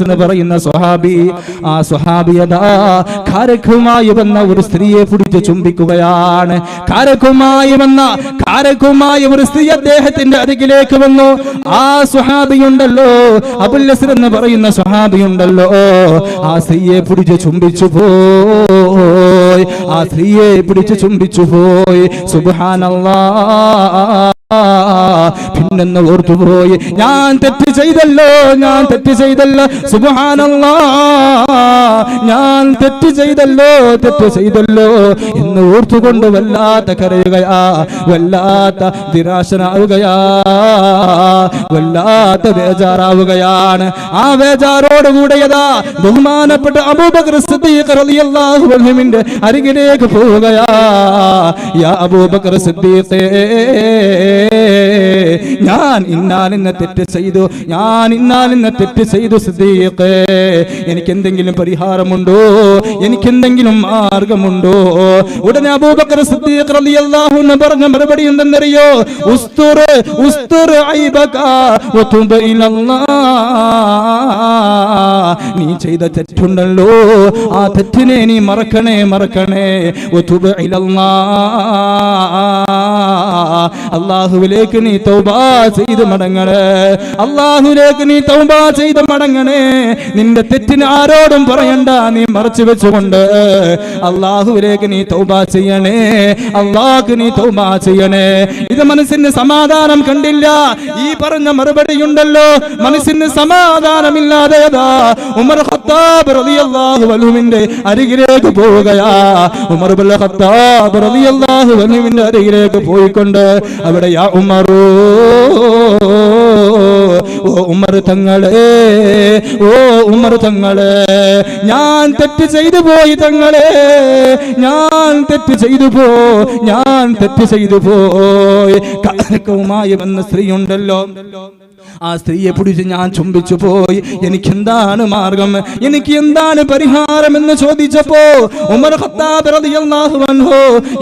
എന്ന് പറയുന്ന സ്വഹാബി. ആ സ്വഹാബിയതാ കാരക്കുമായി വന്ന ഒരു സ്ത്രീയെ പിടിച്ച് ചുംബിക്കുകയാണ്. കാരക്കുമായി ഒരു സ്ത്രീ അദ്ദേഹത്തിന്റെ അരികിലേക്ക് വന്നു. ആ സ്വഹാബിയുണ്ടല്ലോ, അബുൽ നസ്ർ എന്ന് പറയുന്ന സ്വഹാബിയുണ്ടല്ലോ, ആ സ്ത്രീയെ പിടിച്ച് ചുംബിച്ചു പോയി. സുബ്ഹാനല്ലാഹ്. പിന്നെന്ന് ഓർത്തുപോയി, ഞാൻ തെറ്റ് ചെയ്തല്ലോ, സുബ്ഹാനല്ലാഹ്, ഞാൻ തെറ്റ് ചെയ്തല്ലോ എന്ന് ഓർത്തുകൊണ്ട് വല്ലാത്ത കരയുകയാ, വല്ലാത്ത നിരാശനാവുകയാ, വല്ലാത്ത ബേജാറാവുകയാണ്. ആ ബേജാറോടുകൂടിയതാ ബഹുമാനപ്പെട്ട അബൂബക്കർ സിദ്ദീഖ് റളിയല്ലാഹു അൻഹുവിന്റെ അരികിലേക്ക് പോവുകയാ. യാ അബൂബക്കർ സിദ്ദീഖേ, ഞാൻ ഇന്നാലിന്ന തെറ്റ് ചെയ്തു, ഞാൻ ഇന്നാലിന്ന തെറ്റ് ചെയ്തു സിദ്ദീഖേ, എനിക്കെന്തെങ്കിലും പരിഹാരമുണ്ടോ, എനിക്കെന്തെങ്കിലും മാർഗമുണ്ടോ? ഉടനെ അബൂബക്കർ സിദ്ദീഖ് റളിയല്ലാഹു അൻഹു പറഞ്ഞ മറുപടി എന്തെന്നറിയോ? ഉസ്തുർ ഐബക വതുബ് ഇലല്ലാഹ്. നീ ചെയ്ത തെറ്റുണ്ടല്ലോ, ആ തെറ്റിനെ നീ മറക്കണേ. വതുബ് ഇലല്ലാഹ്, അല്ലാഹുവിലേക്ക് നീ തൗബ ചെയ്ത് മടങ്ങണേ, അല്ലാഹുവിലേക്ക് നീ തൗബ ചെയ്ത് മടങ്ങണേ. നിന്റെ തെറ്റിന് ആരോടും പറയണ്ട, നീ മറച്ചു വെച്ചുകൊണ്ട് അല്ലാഹുവിലേക്ക് നീ തൗബ ചെയ്യണേ, അല്ലാഹുവിലേക്ക് നീ തൗബ ചെയ്യണേ. ഇത് മനസ്സിന് സമാധാനം കണ്ടില്ല. ഈ പറഞ്ഞ മറുപടി ഉണ്ടല്ലോ, മനസ്സിന് സമാധാനമില്ലാതെ ഉമർ ഖത്താബ് റളിയല്ലാഹു അൻഹുവിന്റെ അരികിലേക്ക് പോവുകയാ. ഉമർ ഇബ്നുൽ ഖത്താബ് റളിയല്ലാഹു അൻഹുവിന്റെ അരികിലേക്ക് പോയിക്കൊണ്ട് അവിടെ യാ ഉമറൂ, ഓ ഉമർ തങ്ങളെ, ഓ ഉമർ തങ്ങളെ, ഞാൻ തെറ്റ് ചെയ്തു പോയി തങ്ങളെ, ഞാൻ തെറ്റ് ചെയ്തു പോയി. കാരക്കവുമായി വന്ന സ്ത്രീ ഉണ്ടല്ലോ, ആ സ്ത്രീയെ പിടിച്ച് ഞാൻ ചുംബിച്ചു പോയി. എനിക്കെന്താണ് മാർഗം, എനിക്ക് എന്താണ് പരിഹാരം എന്ന് ചോദിച്ചപ്പോ ഉമർ ഖത്താബ് റളിയല്ലാഹു അൻഹു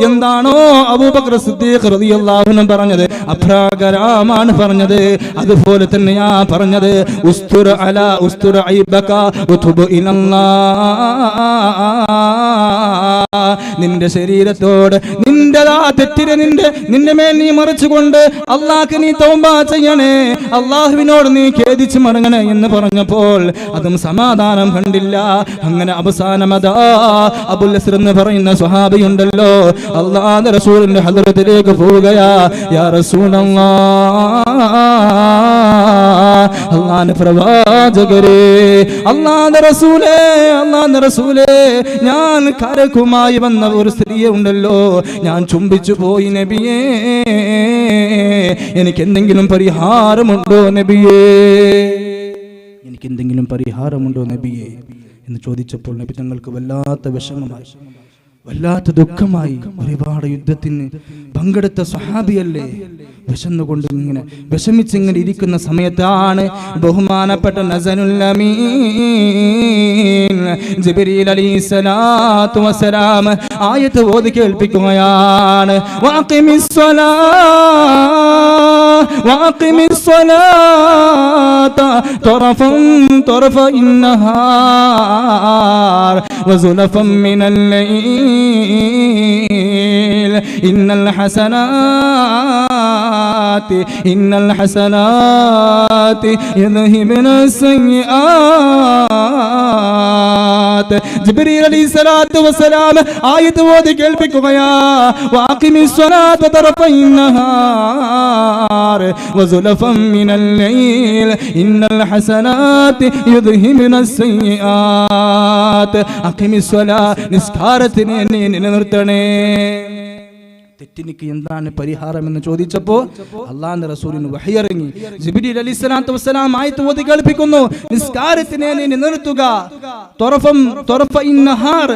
എന്താണോ അബൂബക്കർ സിദ്ദീഖ് റളിയല്ലാഹു അൻഹു പറഞ്ഞത് അപ്രകാരമാണ് പറഞ്ഞത്. അതുപോലെ തന്നെയാ പറഞ്ഞത്, ഉസ്തുർ ഐബക വതുബ് ഇലല്ലാഹ്. നിന്റെ ശരീരത്തോട് നിന്റെ ആ തെറ്റിനെ നിന്റെ മേൽ നീ മറിച്ചുകൊണ്ട് അല്ലാഹുവിനെ നീ തൗബ ചെയ്യണേ, അല്ലാഹുവിനോട് നീ ഖേദിച്ച് മടങ്ങണേ എന്ന് പറഞ്ഞപ്പോൾ അതും സമാധാനം കണ്ടില്ല. അങ്ങനെ അവസാനം അതാ അബുൽ അസ്ർ എന്ന് പറയുന്ന സ്വഹാബിയുണ്ടല്ലോ, അല്ലാഹുവിന്റെ റസൂലിന്റെ ഹദ്റത്തിലേക്ക് പോവുകയാ. യാ റസൂലല്ലാഹ്, അല്ലാഹുവിന്റെ പ്രവാചകരേ, അല്ലാഹുവിന്റെ റസൂലേ, ഞാൻ കരക്കുമായി വന്ന ഒരു സ്ത്രീയെ ഉണ്ടല്ലോ, ഞാൻ ചുംബിച്ചു പോയി നബിയേ, എനിക്ക് എന്തെങ്കിലും പരിഹാരമുണ്ടോ നബിയേ, എനിക്കെന്തെങ്കിലും പരിഹാരമുണ്ടോ നബിയേ എന്ന് ചോദിച്ചപ്പോൾ നബി തങ്ങൾക്ക് വല്ലാത്ത വിഷമമായി, വല്ലാത്ത ദുഃഖമായി. ഒരുപാട് യുദ്ധത്തിന് പങ്കെടുത്ത സ്വഹാബിയല്ലേ, വിശന്നുകൊണ്ട് ഇങ്ങനെ വിഷമിച്ചിങ്ങനെ ഇരിക്കുന്ന സമയത്താണ് ബഹുമാനപ്പെട്ട നസലുൽ അമീൻ ജിബ്രീൽ അലൈഹിസ്സലാത്തു വസ്സലാം ആയത്ത് ഓതി കേൾപ്പിക്കുകയാണ്. വഅഖിമിസ്സലാത്ത طرفي النهار وزلفا من الليل إن الحسنات يذهبن السيئات. ജിബ്രീൽ അലൈഹിസ്സലാത്തു വസ്സലാം ആയത്ത് ഓതി കേൾപ്പിക്കുകയാ. വഅഖിമിസ്സലാത്ത طرفي النهار وزلفا من الليل إن الحسنات يذهبن السيئات. അഖിമിസ്സലാ, നിസ്കാരത്തിനെ നീ നിലനിർത്തണേ. തെറ്റിനിക്ക് എന്താണ് പരിഹാരം എന്ന് ചോദിച്ചപ്പോ അല്ലാഹുവിന്റെ റസൂലിന് വഹി ഇറങ്ങി. ജിബ്രീൽ അലൈഹിസ്സലാത്തു വസ്സലാം ആയത്ത് ഓതി കേൾപ്പിക്കുന്നു, നിസ്കാരത്തിനെ നീ നിലനിർത്തുക. തൊറഫൈൻ നഹാർ,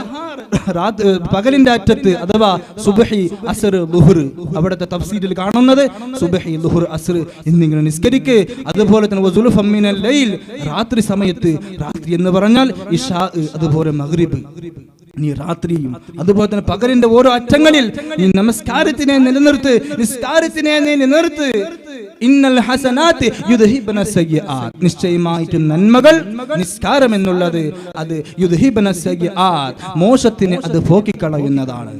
പകലിന്റെ അറ്റത്ത്, അഥവാ സുബ്ഹി അസ്ർ ളുഹർ, അവിടുത്തെ തഫ്സീരിൽ കാണുന്നത് സുബ്ഹി ളുഹർ അസ്ർ എന്നിങ്ങനെ നിസ്കരിക്ക്. അതുപോലെ തന്നെ വസുൽഫം മിനൽ ലൈൽ, രാത്രി സമയത്ത്, രാത്രി എന്ന് പറഞ്ഞാൽ ഇശാ, അതുപോലെ മഗ്രിബ്, നീ രാത്രിയും അതുപോലെ തന്നെ പകലിന്റെ ഓരോ അറ്റങ്ങളിൽ നീ നമസ്കാരത്തിനെ നിലനിർത്ത്, നിസ്കാരത്തിനെ നീ നിലനിർത്ത്. ഇന്നൽ ഹസനാത്ത് യുദ്ഹിബന സയ്യിആത്ത്, നിശ്ചയമായിട്ട് നന്മകൾ, നിസ്കാരം എന്നുള്ളത് അത് യുദ്ഹിബന സയ്യിആത്ത്, മോശത്തിനെ അത് പോക്കിക്കളയുന്നതാണ്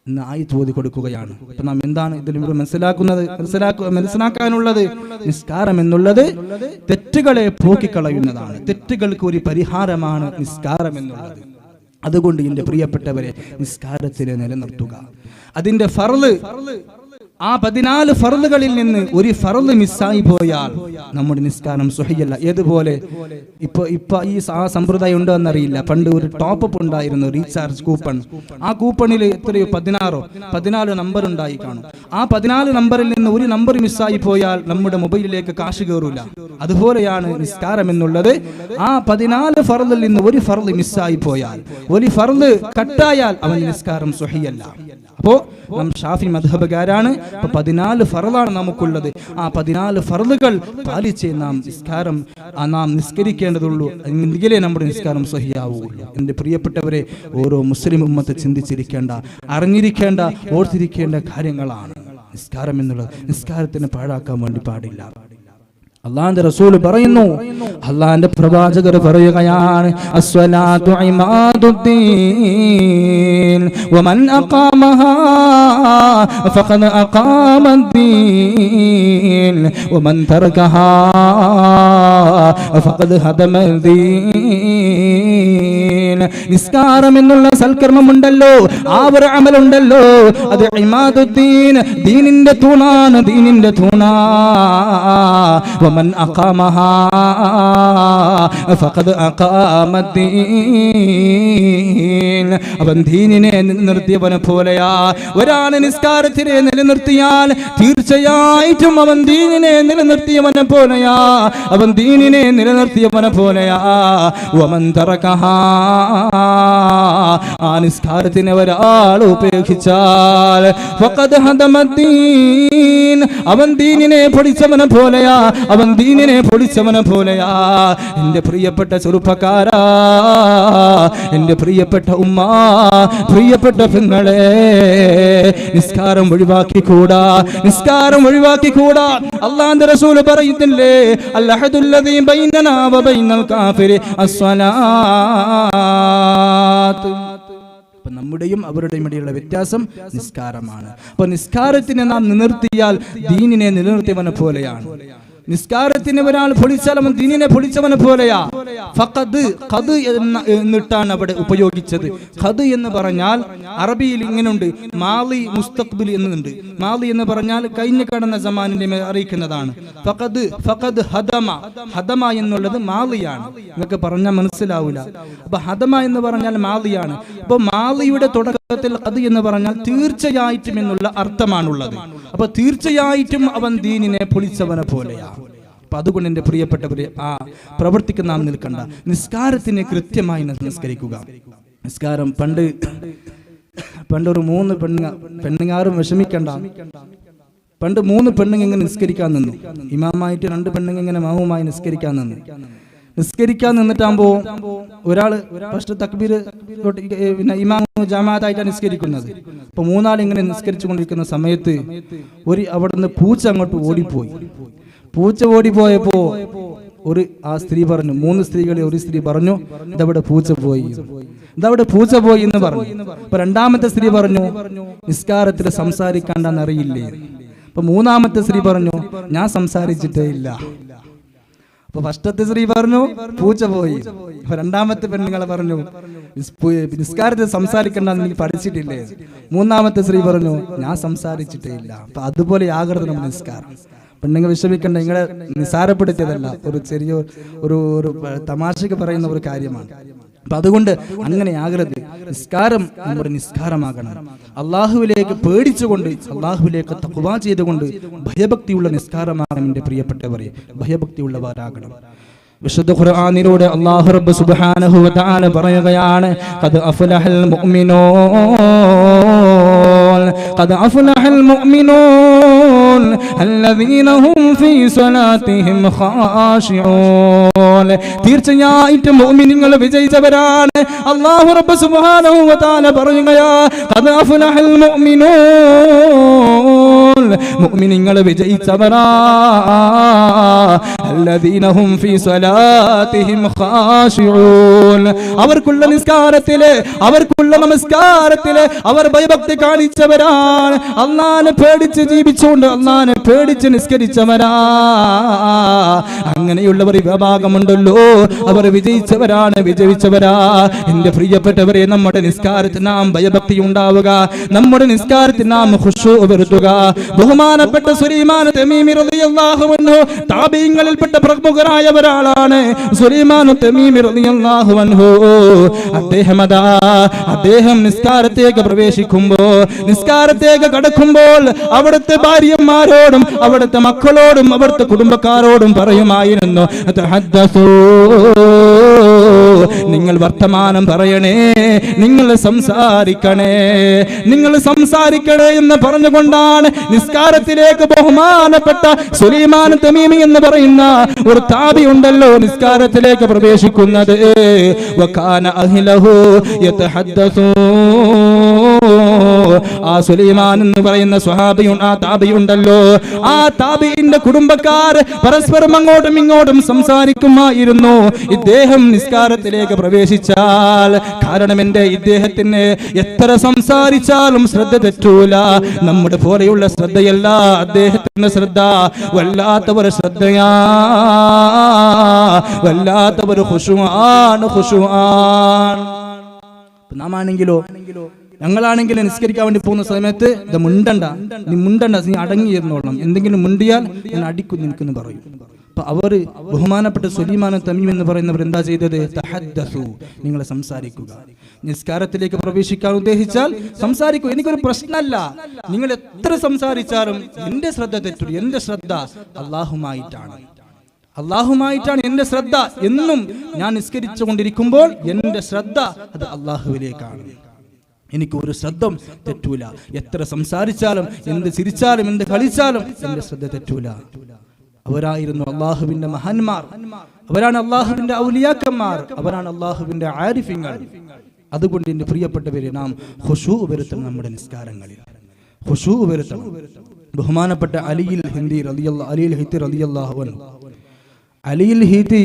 എന്ന് ആയത്ത് ഓതി കൊടുക്കുകയാണ്. അപ്പൊ നാം എന്താണ് ഇതിലൂടെ മനസ്സിലാക്കാനുള്ളത്? നിസ്കാരം എന്നുള്ളത് തെറ്റുകളെ പോക്കിക്കളയുന്നതാണ്, തെറ്റുകൾക്ക് ഒരു പരിഹാരമാണ് നിസ്കാരം എന്നുള്ളത്. അതുകൊണ്ട് എന്റെ പ്രിയപ്പെട്ടവരെ, നിസ്കാരത്തിനെ നിലനിർത്തുക. അതിന്റെ ഫർള്, ആ 14 ഫർളുകളിൽ നിന്ന് ഒരു ഫർള് മിസ്സായി പോയാൽ നമ്മുടെ നിസ്കാരം സ്വഹിയല്ല. ഏതുപോലെ ഇപ്പൊ ഈ സമ്പ്രദായം ഉണ്ടോ എന്നറിയില്ല. പണ്ട് ഒരു ടോപ്പ് അപ്പ് ഉണ്ടായിരുന്നു, റീചാർജ് കൂപ്പൺ. ആ കൂപ്പണിൽ എത്രയോ 14 നമ്പർ ഉണ്ടായി കാണും. ആ 14 നമ്പറിൽ നിന്ന് ഒരു നമ്പർ മിസ്സായി പോയാൽ നമ്മുടെ മൊബൈലിലേക്ക് കാശ് കയറൂല. അതുപോലെയാണ് നിസ്കാരം എന്നുള്ളത്. ആ 14 ഫർളിൽ നിന്ന് ഒരു ഫർള് മിസ്സായി പോയാൽ, ഒരു ഫർള് കട്ടായാൽ അവൻ നിസ്കാരം സ്വഹിയല്ല. അപ്പോൾ നാം ഷാഫി മദ്ഹബുകാരാണ്. അപ്പൊ 14 ഫർളാണ് നമുക്കുള്ളത്. ആ 14 ഫർളുകൾ പാലിച്ചേ നാം നിസ്കരിക്കേണ്ടതുള്ളൂ. എങ്കിലേ നമ്മുടെ നിസ്കാരം സ്വഹിയാവുകയുള്ളൂ. എൻ്റെ പ്രിയപ്പെട്ടവരെ, ഓരോ മുസ്ലിം ഉമ്മത്ത് ചിന്തിച്ചിരിക്കേണ്ട, അറിഞ്ഞിരിക്കേണ്ട, ഓർത്തിരിക്കേണ്ട കാര്യങ്ങളാണ് നിസ്കാരം എന്നുള്ളത്. നിസ്കാരത്തിന് പാഴാക്കാൻ വേണ്ടി പാടില്ല. അല്ലാഹുവിന്റെ റസൂൽ പറയുന്നു, അല്ലാഹുവിന്റെ പ്രവാചകർ പറയുകയാണ്, അസ്സലാത്തു ഇമാദുദ്ദീൻ വമൻ അഖാമഹാ ഫഖദ് അഖാമദ്ദീൻ വമൻ തറകഹാ ഫഖദ് ഹദമദ്ദീൻ. നിസ്കാരം എന്നുള്ള സൽക്കർമ്മമുണ്ടല്ലോ, ആ ഒരു അമലുണ്ടല്ലോ, അത് ഇമാദുദ്ദീൻ, ദീനിന്റെ തൂണാണ്, ദീനിന്റെ തൂണാ. ومن أقامها فقد أقام الدين. അവൻ ദീനിനെ നിലനിർത്തിയവനെ പോലെയാ. ഒരാൾ നിസ്കാരത്തിനെ നിലനിർത്തിയാൽ തീർച്ചയായിട്ടും അവൻ ദീനിനെ നിലനിർത്തിയവനെ പോലെയാ, അവൻ ദീനിനെ നിലനിർത്തിയവനെ പോലെയാ. വമൻ തറകഹാ, ആ നിസ്കാരത്തിനെ ഒരാൾ ഉപേക്ഷിച്ചാൽ ഫഖദ് ഹദമദ്ദീൻ, അവൻ ദീനിനെ പൊളിച്ചവനെ പോലെയാ, അവൻ ദീനിനെ പൊളിച്ചവനെ പോലെയാ. എൻ്റെ പ്രിയപ്പെട്ട ചെറുപ്പക്കാരാ, എൻ്റെ പ്രിയപ്പെട്ട ഉമ്മ, പ്രിയപ്പെട്ട പെങ്ങളെ, നിസ്കാരം ഒഴിവാക്കിക്കൂടാ, നിസ്കാരം ഒഴിവാക്കിക്കൂടാ. അല്ലാഹുവിന്റെ റസൂൽ പറയുന്നില്ലേ, അൽഹദുല്ലദീ ബൈനനാ വബൈനൽ കാഫിരി അസ്സലാത്ത്. നമ്മുടെയും അവരുടെയും ഇടയിലുള്ള വ്യത്യാസം നിസ്കാരമാണ്. അപ്പൊ നിസ്കാരത്തിനെ നാം നിലനിർത്തിയാൽ ദീനിനെ നിലനിർത്തിയവനെ പോലെയാണ്. നിസ്കാരത്തിന് ഒരാൾ പൊളിച്ചാൽ അവൻ ദീനിനെ പൊളിച്ചവനെ പോലെയാ. ഫഖദ്, ഖദ് എന്നിട്ടാണ് അവിടെ ഉപയോഗിച്ചത്. ഖദ് എന്ന് പറഞ്ഞാൽ അറബിയിൽ ഇങ്ങനെയുണ്ട്, മാളി മുസ്തഖ്ബിൽ എന്നുണ്ട്. മാളി എന്ന് പറഞ്ഞാൽ കഴിഞ്ഞ കടന്ന സമാനിനെ അറിയിക്കുന്നതാണ്. ഫഖദ് ഹദമ, ഹദമ എന്നുള്ളത് മാളിയാണ്. നിങ്ങൾക്ക് പറഞ്ഞാൽ മനസ്സിലാവില്ല. അപ്പൊ ഹദമ എന്ന് പറഞ്ഞാൽ മാളിയാണ്. അപ്പൊ മാളിയുടെ തുടക്കത്തിൽ ഖദ് എന്ന് പറഞ്ഞാൽ തീർച്ചയായിട്ടും എന്നുള്ള അർത്ഥമാണുള്ളത്. അപ്പൊ തീർച്ചയായിട്ടും അവൻ ദീനിനെ പൊളിച്ചവനെ പോലെയാ. അപ്പൊ അതുകൊണ്ട് എൻ്റെ പ്രിയപ്പെട്ടവരെ, ആ പ്രവർത്തിക്ക് നാം നിൽക്കണ്ട. നിസ്കാരത്തിനെ കൃത്യമായി നിസ്കരിക്കുക. നിസ്കാരം പണ്ടൊരു 3 പെണ്ണുങ്ങാരും വിഷമിക്കണ്ട. പണ്ട് 3 പെണ്ണുങ്ങൾ ഇങ്ങനെ നിസ്കരിക്കാൻ നിന്നു. ഇമാമായിട്ട് 2 പെണ്ണുങ്ങൾ ഇങ്ങനെ മാമുമായി നിസ്കരിക്കാൻ നിന്നിട്ടാകുമ്പോ ഒരാള് ഫസ്റ്റ് തക്ബീർ, പിന്നെ ഇമാം ജമാഅത്തായിട്ടാണ് നിസ്കരിക്കുന്നത്. അപ്പൊ 3 ആൾ ഇങ്ങനെ നിസ്കരിച്ചു കൊണ്ടിരിക്കുന്ന സമയത്ത് അവിടുന്ന് പൂച്ച അങ്ങോട്ട് ഓടിപ്പോയി. പൂച്ച ഓടിപ്പോയപ്പോ ആ സ്ത്രീ പറഞ്ഞു, 3 സ്ത്രീകളെ ഒരു സ്ത്രീ പറഞ്ഞു, ഇതവിടെ പൂച്ച പോയി എന്ന് പറഞ്ഞു. അപ്പൊ 2ാമത്തെ സ്ത്രീ പറഞ്ഞു, നിസ്കാരത്തിൽ സംസാരിക്കാണ്ടെന്ന് അറിയില്ലേ. അപ്പൊ 3ാമത്തെ സ്ത്രീ പറഞ്ഞു, ഞാൻ സംസാരിച്ചിട്ടേ ഇല്ല. അപ്പൊ ഫസ്റ്റത്തെ സ്ത്രീ പറഞ്ഞു പൂച്ച പോയി. അപ്പൊ 2ാമത്തെ പെണ്ണുങ്ങളെ പറഞ്ഞു, നിസ്കാരത്തിൽ സംസാരിക്കണ്ടെന്ന് നീ പഠിച്ചിട്ടില്ലേ. 3ാമത്തെ സ്ത്രീ പറഞ്ഞു, ഞാൻ സംസാരിച്ചിട്ടേ ഇല്ല. അപ്പൊ അതുപോലെ ആകരുത് നമ്മുടെ നിസ്കാരം. പെണ്ണുങ്ങൾ വിഷമിക്കണ്ട, നിങ്ങളെ നിസാരപ്പെടുത്തിയതല്ല, ഒരു ചെറിയ ഒരു തമാശക്ക് പറയുന്ന ഒരു കാര്യമാണ്. അപ്പൊ അതുകൊണ്ട് അങ്ങനെ ആകരുത്. നിസ്കാരം നമ്മുടെ നിസ്കാരമാകണം. അള്ളാഹുവിലേക്ക് പേടിച്ചുകൊണ്ട്, അള്ളാഹുവിലേക്ക് തഖ്വ ചെയ്തുകൊണ്ട് ഭയഭക്തിയുള്ള നിസ്കാരമാകണം. എൻ്റെ പ്രിയപ്പെട്ടവരെ, ഭയഭക്തിയുള്ളവരാകണം. വിശുദ്ധ ഖുർആനിലൂടെ അല്ലാഹു റബ്ബ് സുബ്ഹാനഹു വ തആല പറയുകയാണ്, ഖദ് അഫ്ലഹൽ മുഅ്മിനൂൻ, ഖദ് അഫ്ലഹൽ മുഅ്മിനൂൻ അല്ലദീന ഹും ഫീ സ്വലാത്തിഹിം ഖാശിഊൻ. തീർച്ചയായിട്ടും മുഅ്മിനീങ്ങൾ വിജയിച്ചവരാണ്. അല്ലാഹു റബ്ബ് സുബ്ഹാനഹു വ തആല പറയുകയാ, ഖദ് അഫ്ലഹൽ മുഅ്മിനൂൻ, മുഅ്മിനീങ്ങൾ വിജയിച്ചവരാ. അല്ലദീന ഹും ഫീ സ്വലാത്തിഹിം ഖാശിഊൻ. അവർക്കുള്ള നിസ്കാരത്തിലെ, അവർക്കുള്ള നമസ്കാരത്തിലെ അവർ ഭയഭക്തി കാണിച്ചവരാണ്. അല്ലാഹുവിനെ പേടിച്ച് ജീവിച്ചുകൊണ്ട്, അല്ലാഹുവിനെ പേടിച്ച് നിസ്കരിച്ചവരാ. അങ്ങനെയുള്ളവർ വിഭാഗമുണ്ടല്ലോ, അവർ വിജയിച്ചവരാണ്, വിജയിച്ചവരാ. എൻ്റെ പ്രിയപ്പെട്ടവരെ, നമ്മുടെ നിസ്കാരത്തിൽ നാം ഭയഭക്തി ഉണ്ടാവുക, നമ്മുടെ നിസ്കാരത്തിൽ നാം ഖുശൂ വരുത്തുക. ബഹുമാനപ്പെട്ട സുലൈമാൻ തമീമി റളിയല്ലാഹു അൻഹു താബീങ്ങളിൽപ്പെട്ട പ്രമുഖരായ ഒരാളാണ്. സുലൈമാൻ തമീമി റളിയല്ലാഹു അൻഹു അദ്ദേഹം നിസ്കാരത്തേക്ക് പ്രവേശിക്കുമ്പോൾ, നിസ്കാരത്തേക്ക് കടക്കുമ്പോൾ അവിടുത്തെ ഭാര്യമാരോടും അവിടുത്തെ മക്കളോടും അവിടുത്തെ കുടുംബക്കാരോടും പറയുമായിരുന്നു, തഹദ്ദസൂ നിങ്ങൾ വർത്തമാനം പറയണേ, നിങ്ങൾ സംസാരിക്കണേ എന്ന് പറഞ്ഞുകൊണ്ടാണ് നിസ്കാരത്തിലേക്ക് ബഹുമാനപ്പെട്ട സുലൈമാൻ തമീമി എന്ന് പറയുന്ന ഒരു താബി ഉണ്ടല്ലോ നിസ്കാരത്തിലേക്ക് പ്രവേശിക്കുന്നത്. വകാന അഹ്ലഹു യതഹദ്ദസൂ, ആ സുലൈമാൻ എന്ന് പറയുന്ന സ്വഹാബിയുണ്ട്, ആ താബിയുണ്ടല്ലോ, ആ താബിയുടെ കുടുംബക്കാർ പരസ്പരം അങ്ങോട്ടും ഇങ്ങോട്ടും സംസാരിക്കുമായിരുന്നു ഇദ്ദേഹം നിസ്കാരത്തിലേക്ക് പ്രവേശിച്ചാൽ. കാരണം ഇദ്ദേഹത്തിന് എത്ര സംസാരിച്ചാലും ശ്രദ്ധ തെറ്റൂല. നമ്മുടെ പോലെയുള്ള ശ്രദ്ധയല്ല അദ്ദേഹത്തിന്റെ ശ്രദ്ധ. വല്ലാത്തവർ ശ്രദ്ധയാ, വല്ലാത്തവർ ഖുശൂആൻ. നാം ആണെങ്കിലോ, ഞങ്ങളാണെങ്കിലും നിസ്കരിക്കാൻ വേണ്ടി പോകുന്ന സമയത്ത് ഇത് മുണ്ടണ്ട, നീ അടങ്ങിയിരുന്നോളണം, എന്തെങ്കിലും മുണ്ടിയാൽ ഞാൻ അടിക്കും നിൽക്കുന്നു പറയും. അപ്പൊ അവർ ബഹുമാനപ്പെട്ട സുലൈമാൻ തമീം എന്ന് പറയുന്നവർ എന്താ ചെയ്തത്? തഹദ്ദസു, നിങ്ങൾ സംസാരിക്കുക. നിസ്കാരത്തിലേക്ക് പ്രവേശിക്കാൻ ഉദ്ദേശിച്ചാൽ സംസാരിക്കൂ, എനിക്കൊരു പ്രശ്നമല്ല. നിങ്ങൾ എത്ര സംസാരിച്ചാലും എന്റെ ശ്രദ്ധ തെറ്റു. എന്റെ ശ്രദ്ധ അല്ലാഹുമായിട്ടാണ് എന്റെ ശ്രദ്ധ. എന്നും ഞാൻ നിസ്കരിച്ചു കൊണ്ടിരിക്കുമ്പോൾ എന്റെ ശ്രദ്ധ അത് അല്ലാഹുവിലേക്കാണ്. എനിക്ക് ഒരു ശ്രദ്ധ തെറ്റൂല. എത്ര സംസാരിച്ചാലും, എന്ത് ചിരിച്ചാലും, എന്ത് കളിച്ചാലും എന്റെ ശ്രദ്ധ തെറ്റൂല. അവരായിരുന്നു അള്ളാഹുവിന്റെ മഹാന്മാർ, അവരാണ് അള്ളാഹുവിന്റെ ഔലിയാക്കന്മാർ, അവരാണ് അള്ളാഹുവിന്റെ ആരിഫ്യങ്ങൾ. അതുകൊണ്ട് എന്റെ പ്രിയപ്പെട്ടവരെ, നാം ഖുശൂ വരുത്തണം. നമ്മുടെ നിസ്കാരങ്ങളിൽ ഖുശൂ വരുത്തണം. ബഹുമാനപ്പെട്ട അലിയിൽ ഹീതി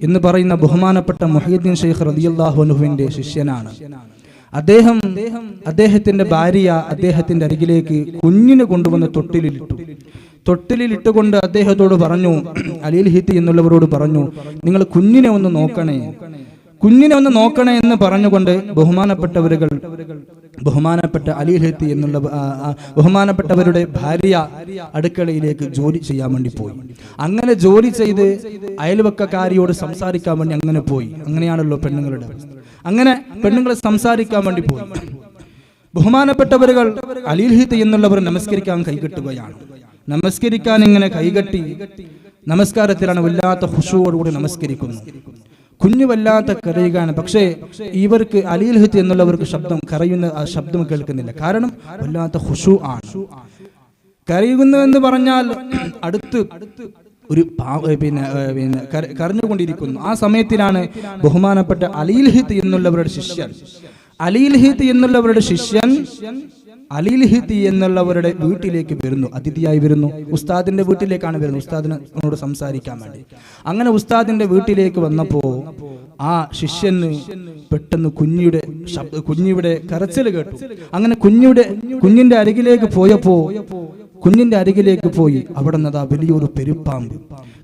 എന്ന് പറയുന്ന ബഹുമാനപ്പെട്ട മുഹയ്യിദ്ദീൻ ഷെയ്ഖ് റളിയല്ലാഹു അൻഹുവിന്റെ ശിഷ്യനാണ് അദ്ദേഹത്തിന്റെ ഭാര്യ അദ്ദേഹത്തിന്റെ അരികിലേക്ക് കുഞ്ഞിനെ കൊണ്ടുവന്ന് തൊട്ടിലിട്ടുകൊണ്ട് അദ്ദേഹത്തോട് പറഞ്ഞു, അലിയിൽ ഹീതി എന്നുള്ളവരോട് പറഞ്ഞു, നിങ്ങൾ കുഞ്ഞിനെ ഒന്ന് നോക്കണേ എന്ന് പറഞ്ഞുകൊണ്ട് ബഹുമാനപ്പെട്ട അലിയിൽ ഹീതി എന്നുള്ള ബഹുമാനപ്പെട്ടവരുടെ ഭാര്യ അടുക്കളയിലേക്ക് ജോലി ചെയ്യാൻ വേണ്ടി പോയി. അങ്ങനെ ജോലി ചെയ്ത് അയൽവക്കക്കാരിയോട് സംസാരിക്കാൻ വേണ്ടി അങ്ങനെ പോയി. അങ്ങനെയാണല്ലോ പെണ്ണുങ്ങളുടെ. അങ്ങനെ പെണ്ണുങ്ങളെ സംസാരിക്കാൻ വേണ്ടി പോയി. ബഹുമാനപ്പെട്ടവരുകൾ അലിയിൽ ഹീതി എന്നുള്ളവർ നമസ്കരിക്കാൻ കൈകെട്ടുകയാണ്. നമസ്കരിക്കാൻ ഇങ്ങനെ കൈകെട്ടി നമസ്കാരത്തിലാണ് വല്ലാത്ത ഖുശൂഅോടുകൂടി നമസ്കരിക്കുന്നു. കുഞ്ഞു വല്ലാത്ത കരയുകയാണ്. പക്ഷേ ഇവർക്ക് അലിയിൽ ഹീതി എന്നുള്ളവർക്ക് കരയുന്ന ആ ശബ്ദം കേൾക്കുന്നില്ല. കാരണം വല്ലാത്ത ഖുശൂ ആണ്. കരയുന്നു എന്ന് പറഞ്ഞാൽ അടുത്ത് ഒരു കരഞ്ഞുകൊണ്ടിരിക്കുന്നു. ആ സമയത്തിലാണ് ബഹുമാനപ്പെട്ട അലിയിൽ ഹീതി എന്നുള്ളവരുടെ ശിഷ്യൻ അലിയിൽ ഹീതി എന്നുള്ളവരുടെ വീട്ടിലേക്ക് വരുന്നു, അതിഥിയായി വരുന്നു. ഉസ്താദിന്റെ വീട്ടിലേക്കാണ് വരുന്നത്, ഉസ്താദിനോട് സംസാരിക്കാൻ വേണ്ടി. അങ്ങനെ ഉസ്താദിന്റെ വീട്ടിലേക്ക് വന്നപ്പോ ആ ശിഷ്യന് പെട്ടെന്ന് കുഞ്ഞിയുടെ കരച്ചിൽ കേട്ടു. അങ്ങനെ കുഞ്ഞിന്റെ അരികിലേക്ക് പോയി അവിടെ നിന്നതാ വലിയൊരു പെരുപ്പാമ്പ്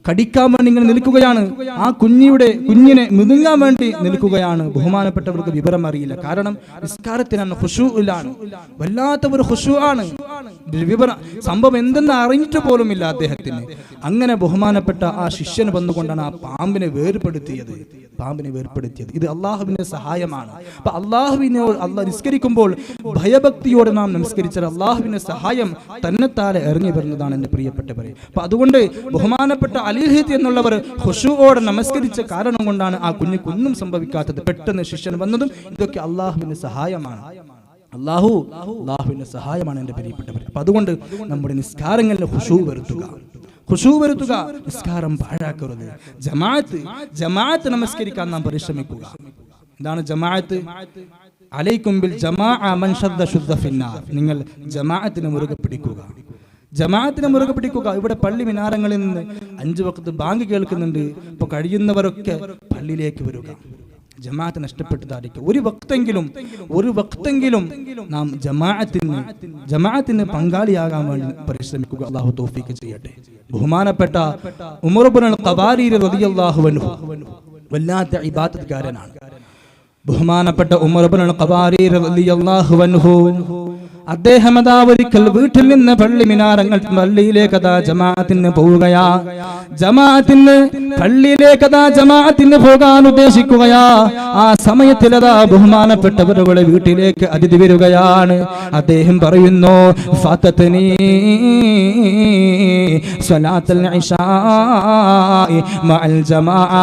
കടിക്കാൻ വേണ്ടി ഇങ്ങനെ നിൽക്കുകയാണ്. ആ കുഞ്ഞിനെ മിതുങ്ങാൻ വേണ്ടി നിൽക്കുകയാണ്. ബഹുമാനപ്പെട്ടവർക്ക് വിവരം അറിയില്ല. കാരണം നിസ്കാരത്തിനാണ്, ഖുശൂഇലാണ്, വല്ലാത്ത ഒരു ഖുശൂആണ്. സംഭവം എന്തെന്ന് അറിഞ്ഞിട്ട് പോലുമില്ല അദ്ദേഹത്തിന്. അങ്ങനെ ബഹുമാനപ്പെട്ട ആ ശിഷ്യൻ വന്നുകൊണ്ടാണ് ആ പാമ്പിനെ വേർപെടുത്തിയത്. ഇത് അള്ളാഹുവിന്റെ സഹായമാണ്. അപ്പൊ അള്ളാഹ് നിസ്കരിക്കുമ്പോൾ ഭയഭക്തിയോടെ നാം നമസ്കരിച്ചാൽ അള്ളാഹുവിന്റെ സഹായം തന്നെത്താലെ ഇറങ്ങി വരുന്നതാണ് എന്റെ പ്രിയപ്പെട്ടവരെ. അപ്പൊ അതുകൊണ്ട് ബഹുമാനപ്പെട്ട അലിയിൽ ഹീതി എന്നുള്ളവർ ഖുശൂഅോടെ നമസ്കരിച്ച കാരണം കൊണ്ടാണ് ആ കുഞ്ഞിക്കൊന്നും സംഭവിക്കാത്തത്. പെട്ടെന്ന് ശിഷ്യൻ വന്നതും ഇതൊക്കെ അള്ളാഹുവിന്റെ സഹായമാണ്. അള്ളാഹുവിന്റെ സഹായമാണ് എന്റെ പ്രിയപ്പെട്ടവർ. അപ്പൊ അതുകൊണ്ട് നമ്മുടെ നിസ്കാരങ്ങളിൽ ഖുശൂ വരുത്തുക, നിസ്കാരം പാഴാക്കരുത്. ജമാഅത്ത് നമസ്കരിക്കാൻ നാം പരിശ്രമിക്കുക. എന്താണ് ജമാഅത്ത്? അലൈക്കും ബിൽ ജമാഅ മൻ ശദ്ദ ശുദ്ദ ഫിന്നാർ. നിങ്ങൾ ജമാഅത്തിനെ മുറുകെ പിടിക്കുക. ഇവിടെ പള്ളി മിനാരങ്ങളിൽ നിന്ന് 5 വഖ്ത് ബാങ്ക് കേൾക്കുന്നുണ്ട്. ഇപ്പൊ കഴിയുന്നവരൊക്കെ പള്ളിയിലേക്ക് വരിക. ജമാഅത്ത് നഷ്ടപ്പെട്ടതായിരിക്കും. ഒരു വക്തെങ്കിലും നാം ജമാഅത്തിന് പങ്കാളിയാകാൻ വേണ്ടി പരിശ്രമിക്കുക. അല്ലാഹു തൗഫീഖ് ചെയ്യട്ടെ. ബഹുമാനപ്പെട്ട ഉമർ ഇബ്നുൽ ഖവാരി റളിയല്ലാഹു അൻഹു വല്ലാത്ത ഇബാദത്കാരനാണ്. ബഹുമാനപ്പെട്ട ഉമർ ഇബ്നുൽ ഖവാരി റളിയല്ലാഹു അൻഹു അദ്ദേഹം അതാ ഒരിക്കൽ വീട്ടിൽ നിന്ന് പള്ളിയിലേക്ക് ജമാഅത്തിന് പോവുകയാ. ജമാഅത്തിന് പോകാൻ ഉദ്ദേശിക്കുകയാ. ആ സമയത്തിൽ അതാ ബഹുമാനപ്പെട്ടവരുടെ വീട്ടിലേക്ക് അതിഥി വരികയാണ്. അദ്ദേഹം പറയുന്നു, ഫാതതനി സ്വലാത്തുൽ ഇശാഇ മഅൽ ജമാഅ.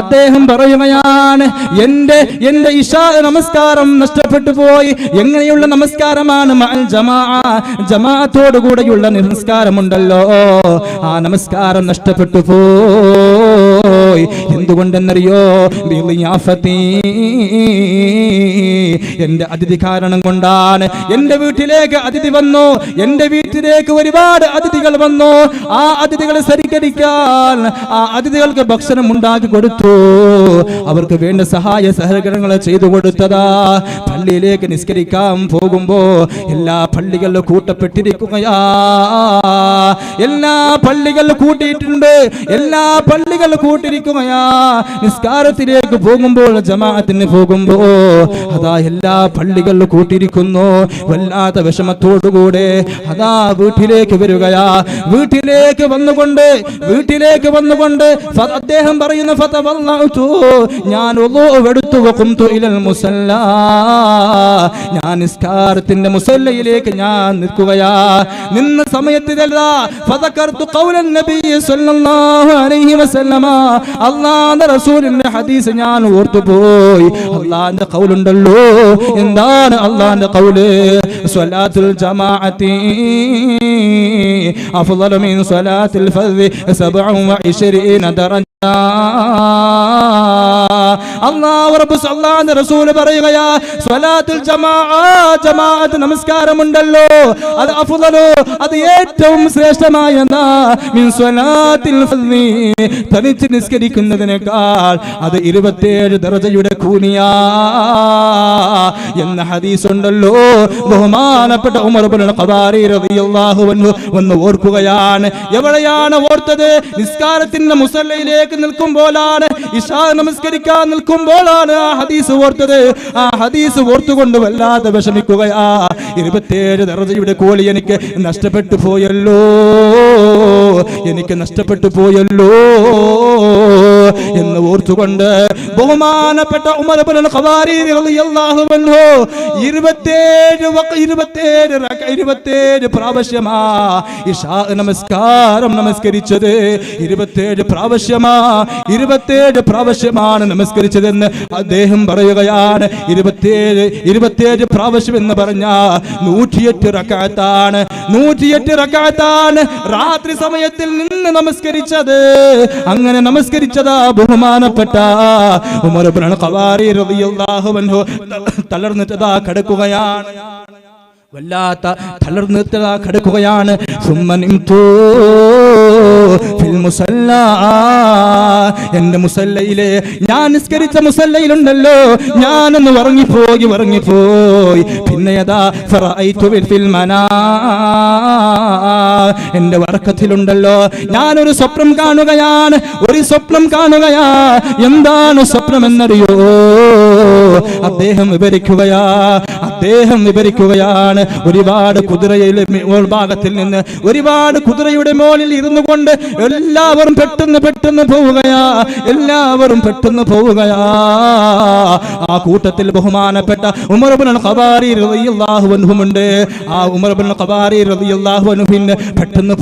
അദ്ദേഹം പറയുകയാണ്, എന്റെ ഇശാ നമസ്കാരം നഷ്ടപ്പെട്ടു പോയി. എങ്ങനെയുള്ള നമസ്കാരമാണ്? മഅൽ ജമാഅ, ജമാഅത്തോടു കൂടെയുള്ള നമസ്കാരമുണ്ടല്ലോ, ആ നമസ്കാരം നഷ്ടപ്പെട്ടു പോയി. എന്തുകൊണ്ടെന്നറിയോ? ബിളിയാഫത്തി, എന്റെ അതിഥി കാരണം കൊണ്ടാണ്. എന്റെ വീട്ടിലേക്ക് അതിഥി വന്നു, എന്റെ വീട്ടിലേക്ക് ഒരുപാട് അതിഥികൾ വന്നു. ആ അതിഥികളെ സൽക്കരിക്കാൻ ആ അതിഥികൾക്ക് ഭക്ഷണം ഉണ്ടാക്കി കൊടുത്തു, അവർക്ക് വേണ്ട സഹായ സഹകരണങ്ങൾ ചെയ്തു കൊടുത്തതാ. പള്ളിയിലേക്ക് നിസ്കരിക്കാൻ പോകുമ്പോ എല്ലാ പള്ളികളിലും കൂട്ടപ്പെട്ടിരിക്കുകയാ, എല്ലാ പള്ളികളിലും കൂട്ടിയിട്ടുണ്ട്, എല്ലാ പള്ളികളിലും കൂട്ടിരിക്കുകയാ. നിസ്കാരത്തിലേക്ക് പോകുമ്പോൾ, ജമാഅത്തിന് പോകുമ്പോ അതാ എല്ലാ പള്ളികളിലും കൂട്ടിയിരിക്കുന്നു. വല്ലാത്ത വിഷമത്തോടുകൂടെ അതാ വീട്ടിലേക്ക് വരികയാ. വീട്ടിലേക്ക് വന്നുകൊണ്ട് അദ്ദേഹം പറയുന്നു, ഫതവല്ലഉതു, ഞാൻ വുളൂഅെടുത്തു, വഖുംതു ഇലൽ മുസല്ല, ഞാൻ നിസ്കാരത്തിന്റെ മുസല്ലയിലേക്ക് ഞാൻ നിൽക്കുകയാ. നിന്ന സമയത്തിലല്ല, ഫദകർതു ഖൗലൻ നബി സ്വല്ലല്ലാഹു അലൈഹി വസല്ലമ, അല്ലാഹുവിന്റെ റസൂലിന്റെ ഹദീസ് ഞാൻ ഓർത്തുപോയി. അല്ലാഹുവിന്റെ ഖൗലുണ്ടല്ലോ, എന്താണ് അല്ലാഹുവിന്റെ ഖൗല്? സ്വലാത്തുൽ ജമാഅത്തി അഫ്ളലു മിൻ സ്വലാത്തിൽ ഫർദി 27 ദറജ. അല്ലാഹു റബ്ബുൽ റസൂൽ പറയുകയാ, സ്വലാത്തുൽ ജമാഅത്ത് നമസ്കാരമുണ്ടല്ലോ, അത് അഫ്ളലു, അത് ഏറ്റവും ശ്രേഷ്ഠമായ മിൻ സ്വലാത്തിൽ ഫർദി, തനിച്ച് നിസ്കരിക്കുന്നതിനേക്കാൾ അത് 27 ദറജയുടെ കൂലിയാ എന്ന ഹദീസ് ഉണ്ടല്ലോ. ബഹുമാനപ്പെട്ട ഉമർ ഇബ്നുൽ ഖത്താബ് റളിയല്ലാഹു അൻഹു വന്ന് ഓർക്കുകയാണ്. എവിടെയാണ് ഓർത്തത്? നിസ്കാരത്തിന്റെ മുസല്ലയിലേക്ക് നിൽക്കുമ്പോഴാണ്, ഇശാ നമസ്കരിക്കാൻ നിൽക്കുമ്പോഴാണ് ആ ഹദീസ് ഓർത്തത്. ആ ഹദീസ് ഓർത്തുകൊണ്ട് വല്ലാതെ വിഷമിക്കുകയാ. 27 ദറജയുടെ കൂലി എനിക്ക് നഷ്ടപ്പെട്ടു പോയല്ലോ, എനിക്ക് നഷ്ടപ്പെട്ടു പോയല്ലോ എന്ന് ഓർത്തുകൊണ്ട് ബഹുമാനപ്പെട്ട ഉമർ ഇബ്നുൽ ഖത്താബ് റളിയല്ലാഹു അൻഹു 27 പ്രാവശ്യമാ ഇശാ നമസ്കാരം നമസ്കരിച്ചത്. 27 പ്രാവശ്യമാ, 27 പ്രാവശ്യമാണ് നമസ്കരിച്ചതെന്ന് അദ്ദേഹം പറയുകയാണ്. 27 പ്രാവശ്യം എന്ന് പറഞ്ഞ 108 റക്അത്താണ്. 108 റക്അത്താണ് രാത്രി സമയത്തിൽ നിന്ന് നമസ്കരിച്ചത്. അങ്ങനെ നമസ്കരിച്ചതാ ബഹുമാനപ്പെട്ട ഉമർ ഇബ്നുൽ ഖത്താബ് റളിയല്ലാഹു അൻഹു തളർന്നിട്ടതാ കിടക്കുകയാണ്, വല്ലാത്ത തളർന്നിട്ടതാ കിടക്കുകയാണ്. എന്റെ മുസല്ലയിലെ, ഞാൻ നിസ്കരിച്ച മുസല്ലയിലുണ്ടല്ലോ, ഞാനൊന്ന് ഉറങ്ങിപ്പോയി. പിന്നെ എന്റെ ഉറക്കത്തിലുണ്ടല്ലോ ഞാനൊരു സ്വപ്നം കാണുകയാണ്, ഒരു സ്വപ്നം കാണുകയാ. എന്താണ് സ്വപ്നം എന്നറിയോ? അദ്ദേഹം വിവരിക്കുകയാണ്. ഒരുപാട് കുതിരയുടെ ഭാഗത്തിൽ നിന്ന് ഒരുപാട് കുതിരയുടെ മോളിൽ ഇരുന്നു കൊണ്ട് എല്ലാവരും പെട്ടെന്ന് പോവുകയാ. ആ കൂട്ടത്തിൽ ബഹുമാനപ്പെട്ട ഉമർ ഇബ്നുൽ ഖത്താബ് റളിയല്ലാഹു അൻഹു ഉണ്ട്. ആ ഉമർ ഇബ്നുൽ ഖത്താബ് റളിയല്ലാഹു അൻഹുവിന് പെട്ടെന്ന്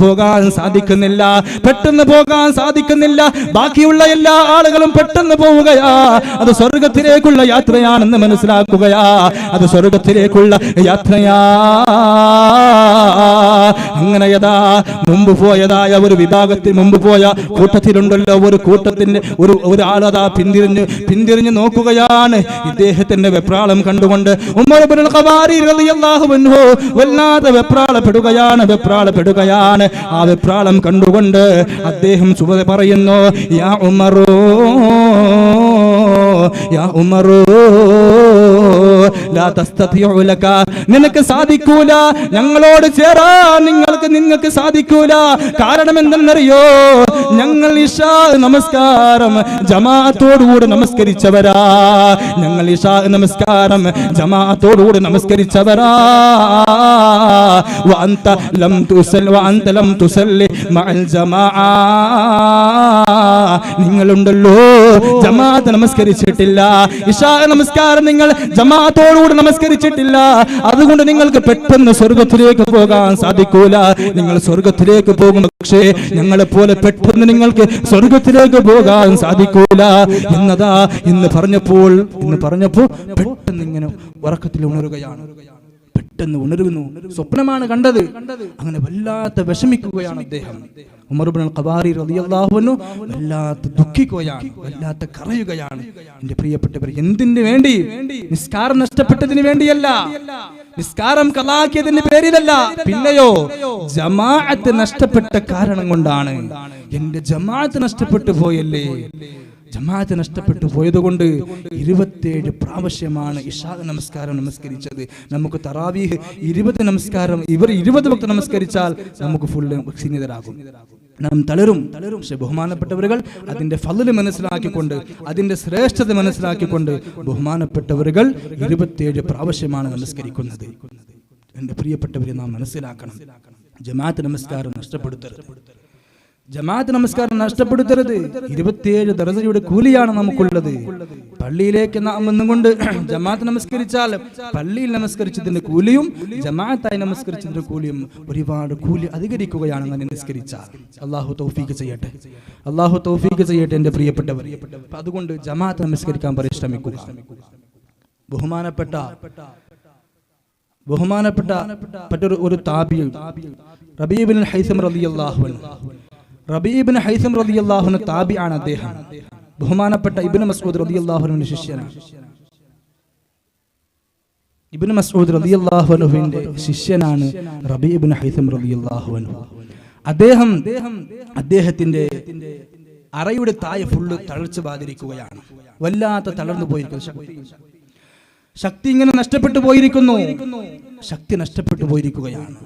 പോകാൻ സാധിക്കുന്നില്ല. ബാക്കിയുള്ള എല്ലാ ആളുകളും പെട്ടെന്ന് പോവുകയാ. അത് സ്വർഗ്ഗത്തിലേക്കുള്ള യാത്രയാണെന്ന് മനസ്സിലാക്കുകയാ. അത് സ്വർഗ്ഗത്തിലേക്കുള്ള യാത്രയാ. അങ്ങനെ മുമ്പ് പോയതായ ഒരു വിഭാഗത്തിൽ, മുമ്പ് പോയ കൂട്ടത്തിലുണ്ടല്ലോ ഒരു കൂട്ടത്തിന്റെ ഒരു ആളതാ പിന്തിരിഞ്ഞ് നോക്കുകയാണ്. ഇദ്ദേഹത്തിന്റെ വെപ്രാളം കണ്ടുകൊണ്ട് ഉമർ ഇബ്നുൽ ഖത്താബ് റളിയല്ലാഹു അൻഹു വല്ലാതെ വെപ്രാളപ്പെടുകയാണ്. ആ വെപ്രാളം കണ്ടുകൊണ്ട് അദ്ദേഹം സുബഹ പറയുന്നു, യാ ഉമറു ലാ തസ്തതിഉ ലക, നിനക്ക് സാധിക്കൂല, ഞങ്ങളോട് ചേരാൻ നിങ്ങൾക്ക് സാധിക്കൂല. കാരണം എന്തെന്നറിയോ? ഞങ്ങൾ ഇശാ നമസ്കാരം ജമാഅത്തോടുകൂടി നമസ്കരിച്ചവരാ. വഅൻത ലം തുസല്ലി മഅൽ ജമാഅ, നിങ്ങളുണ്ടല്ലോ ജമാഅത്ത് നമസ്കരിച്ചിട്ടില്ല. ഇശാ നമസ്കാരം നിങ്ങൾ ജമാഅത്തോടുകൂടി നമസ്കരിച്ചിട്ടില്ല, അതുകൊണ്ട് നിങ്ങൾക്ക് പെട്ടെന്ന് സ്വർഗത്തിലേക്ക് പോകാൻ സാധിക്കൂല. നിങ്ങൾ സ്വർഗത്തിലേക്ക് പോകും, പക്ഷേ ഞങ്ങളെ പോലെ പെട്ടെന്ന് നിങ്ങൾക്ക് സ്വർഗത്തിലേക്ക് പോകാൻ സാധിക്കൂല എന്നതാ ഇന്ന് പറഞ്ഞപ്പോൾ പെട്ടെന്ന് ഇങ്ങനെ ഉറക്കത്തിൽ ഉണരുകയാണ്. പെട്ടെന്ന് ഉണരുന്നു. സ്വപ്നമാണ് കണ്ടത്. അങ്ങനെ വല്ലാത്ത വിഷമിക്കുകയാണ് അദ്ദേഹം. ഉമർ ഇബ്നുൽ ഖവാരി റളിയല്ലാഹു അൻഹു വല്ലാത്ത ദുഃഖിക്കുകയാണ്, വല്ലാത്ത കരയുകയാണ്. എന്റെ പ്രിയപ്പെട്ടവർ, എന്തിനു വേണ്ടി? നിസ്കാരം നഷ്ടപ്പെട്ടതിന് വേണ്ടിയല്ല, നിസ്കാരം ഖലാക്കിയതിന്റെ പേരിലല്ല, പിന്നെയോ ജമാഅത്ത് നഷ്ടപ്പെട്ട കാരണം കൊണ്ടാണ്. എന്റെ ജമാഅത്ത് നഷ്ടപ്പെട്ടു പോയല്ലേ. ജമാഅത്ത് നഷ്ടപ്പെട്ടു പോയതുകൊണ്ട് 27 പ്രാവശ്യമാണ് ഇശാ നമസ്കാരം നമസ്കരിച്ചത്. നമുക്ക് തറാവീഹ് 20 നമസ്കാരം, ഇവർ 20 വക്ത് നമസ്കരിച്ചാൽ നമുക്ക് ഫുള്ള് ക്ഷീണിതരാകും, നാം തളരും. പക്ഷെ ബഹുമാനപ്പെട്ടവர்கள் അതിന്റെ ഫള് മനസ്സിലാക്കിക്കൊണ്ട്, അതിന്റെ ശ്രേഷ്ഠത മനസ്സിലാക്കിക്കൊണ്ട് ബഹുമാനപ്പെട്ടവர்கள் 27 പ്രാവശ്യമാണ് നമസ്കരിക്കുന്നത്. എന്റെ പ്രിയപ്പെട്ടവരെ, നാം മനസ്സിലാക്കണം, ജമാഅത്ത് നമസ്കാരം നഷ്ടപ്പെടുത്തരുത്. ജമാഅത്ത് നമസ്കാരം നഷ്ടപ്പെടുത്തരുത്. 27 ദർജയുടെ കൂലിയാണ് നമുക്കുള്ളത്. പള്ളിയിലേക്ക് നാം വന്നുകൊണ്ട് ജമാഅത്ത് നമസ്കരിച്ചാൽ പള്ളിയിൽ നമസ്കരിച്ചതിന്റെ കൂലിയും ജമാഅത്തായി നമസ്കരിച്ചതിന്റെ കൂലിയും ഒരുപാട് കൂലി അധികരിക്കുകയാണ് അങ്ങനെ നിസ്കരിച്ചാൽ. അല്ലാഹു തൗഫീഖ് ചെയ്യട്ടെ, അല്ലാഹു തൗഫീഖ് ചെയ്യട്ടെ എന്റെ പ്രിയപ്പെട്ടവർ. അതുകൊണ്ട് ജമാഅത്ത് നമസ്കരിക്കാൻ പരിശ്രമിക്കുക. ബഹുമാനപ്പെട്ട ഒരു താബിഈ റബീ ഇബ്നുൽ ഹൈസം റളിയല്ലാഹു അൻഹു, റബീ ഇബ്നു ഹൈസം റളിയല്ലാഹു അൻഹു താബിഈയാണ്. അദ്ദേഹം ബഹുമാനപ്പെട്ട ഇബ്നു മസ്ഊദ് റളിയല്ലാഹു അൻഹുവിന്റെ ശിഷ്യനാണ്. ഇബ്നു മസ്ഊദ് റളിയല്ലാഹു അൻഹുവിന്റെ ശിഷ്യനാണ് റബീ ഇബ്നു ഹൈസം റളിയല്ലാഹു അൻഹു. അദ്ദേഹത്തിന്റെ അറയുടെ താഴെ ഫുള്ള് തളർച്ച ബാധിരിക്കുകയാണ്. വല്ലാത്ത തളർന്നു പോയിരിക്കുന്നു. ശക്തി ഇങ്ങനെ നഷ്ടപ്പെട്ടു പോയിരിക്കുന്നു. ശക്തി നഷ്ടപ്പെട്ടു പോയിരിക്കുകയാണ്.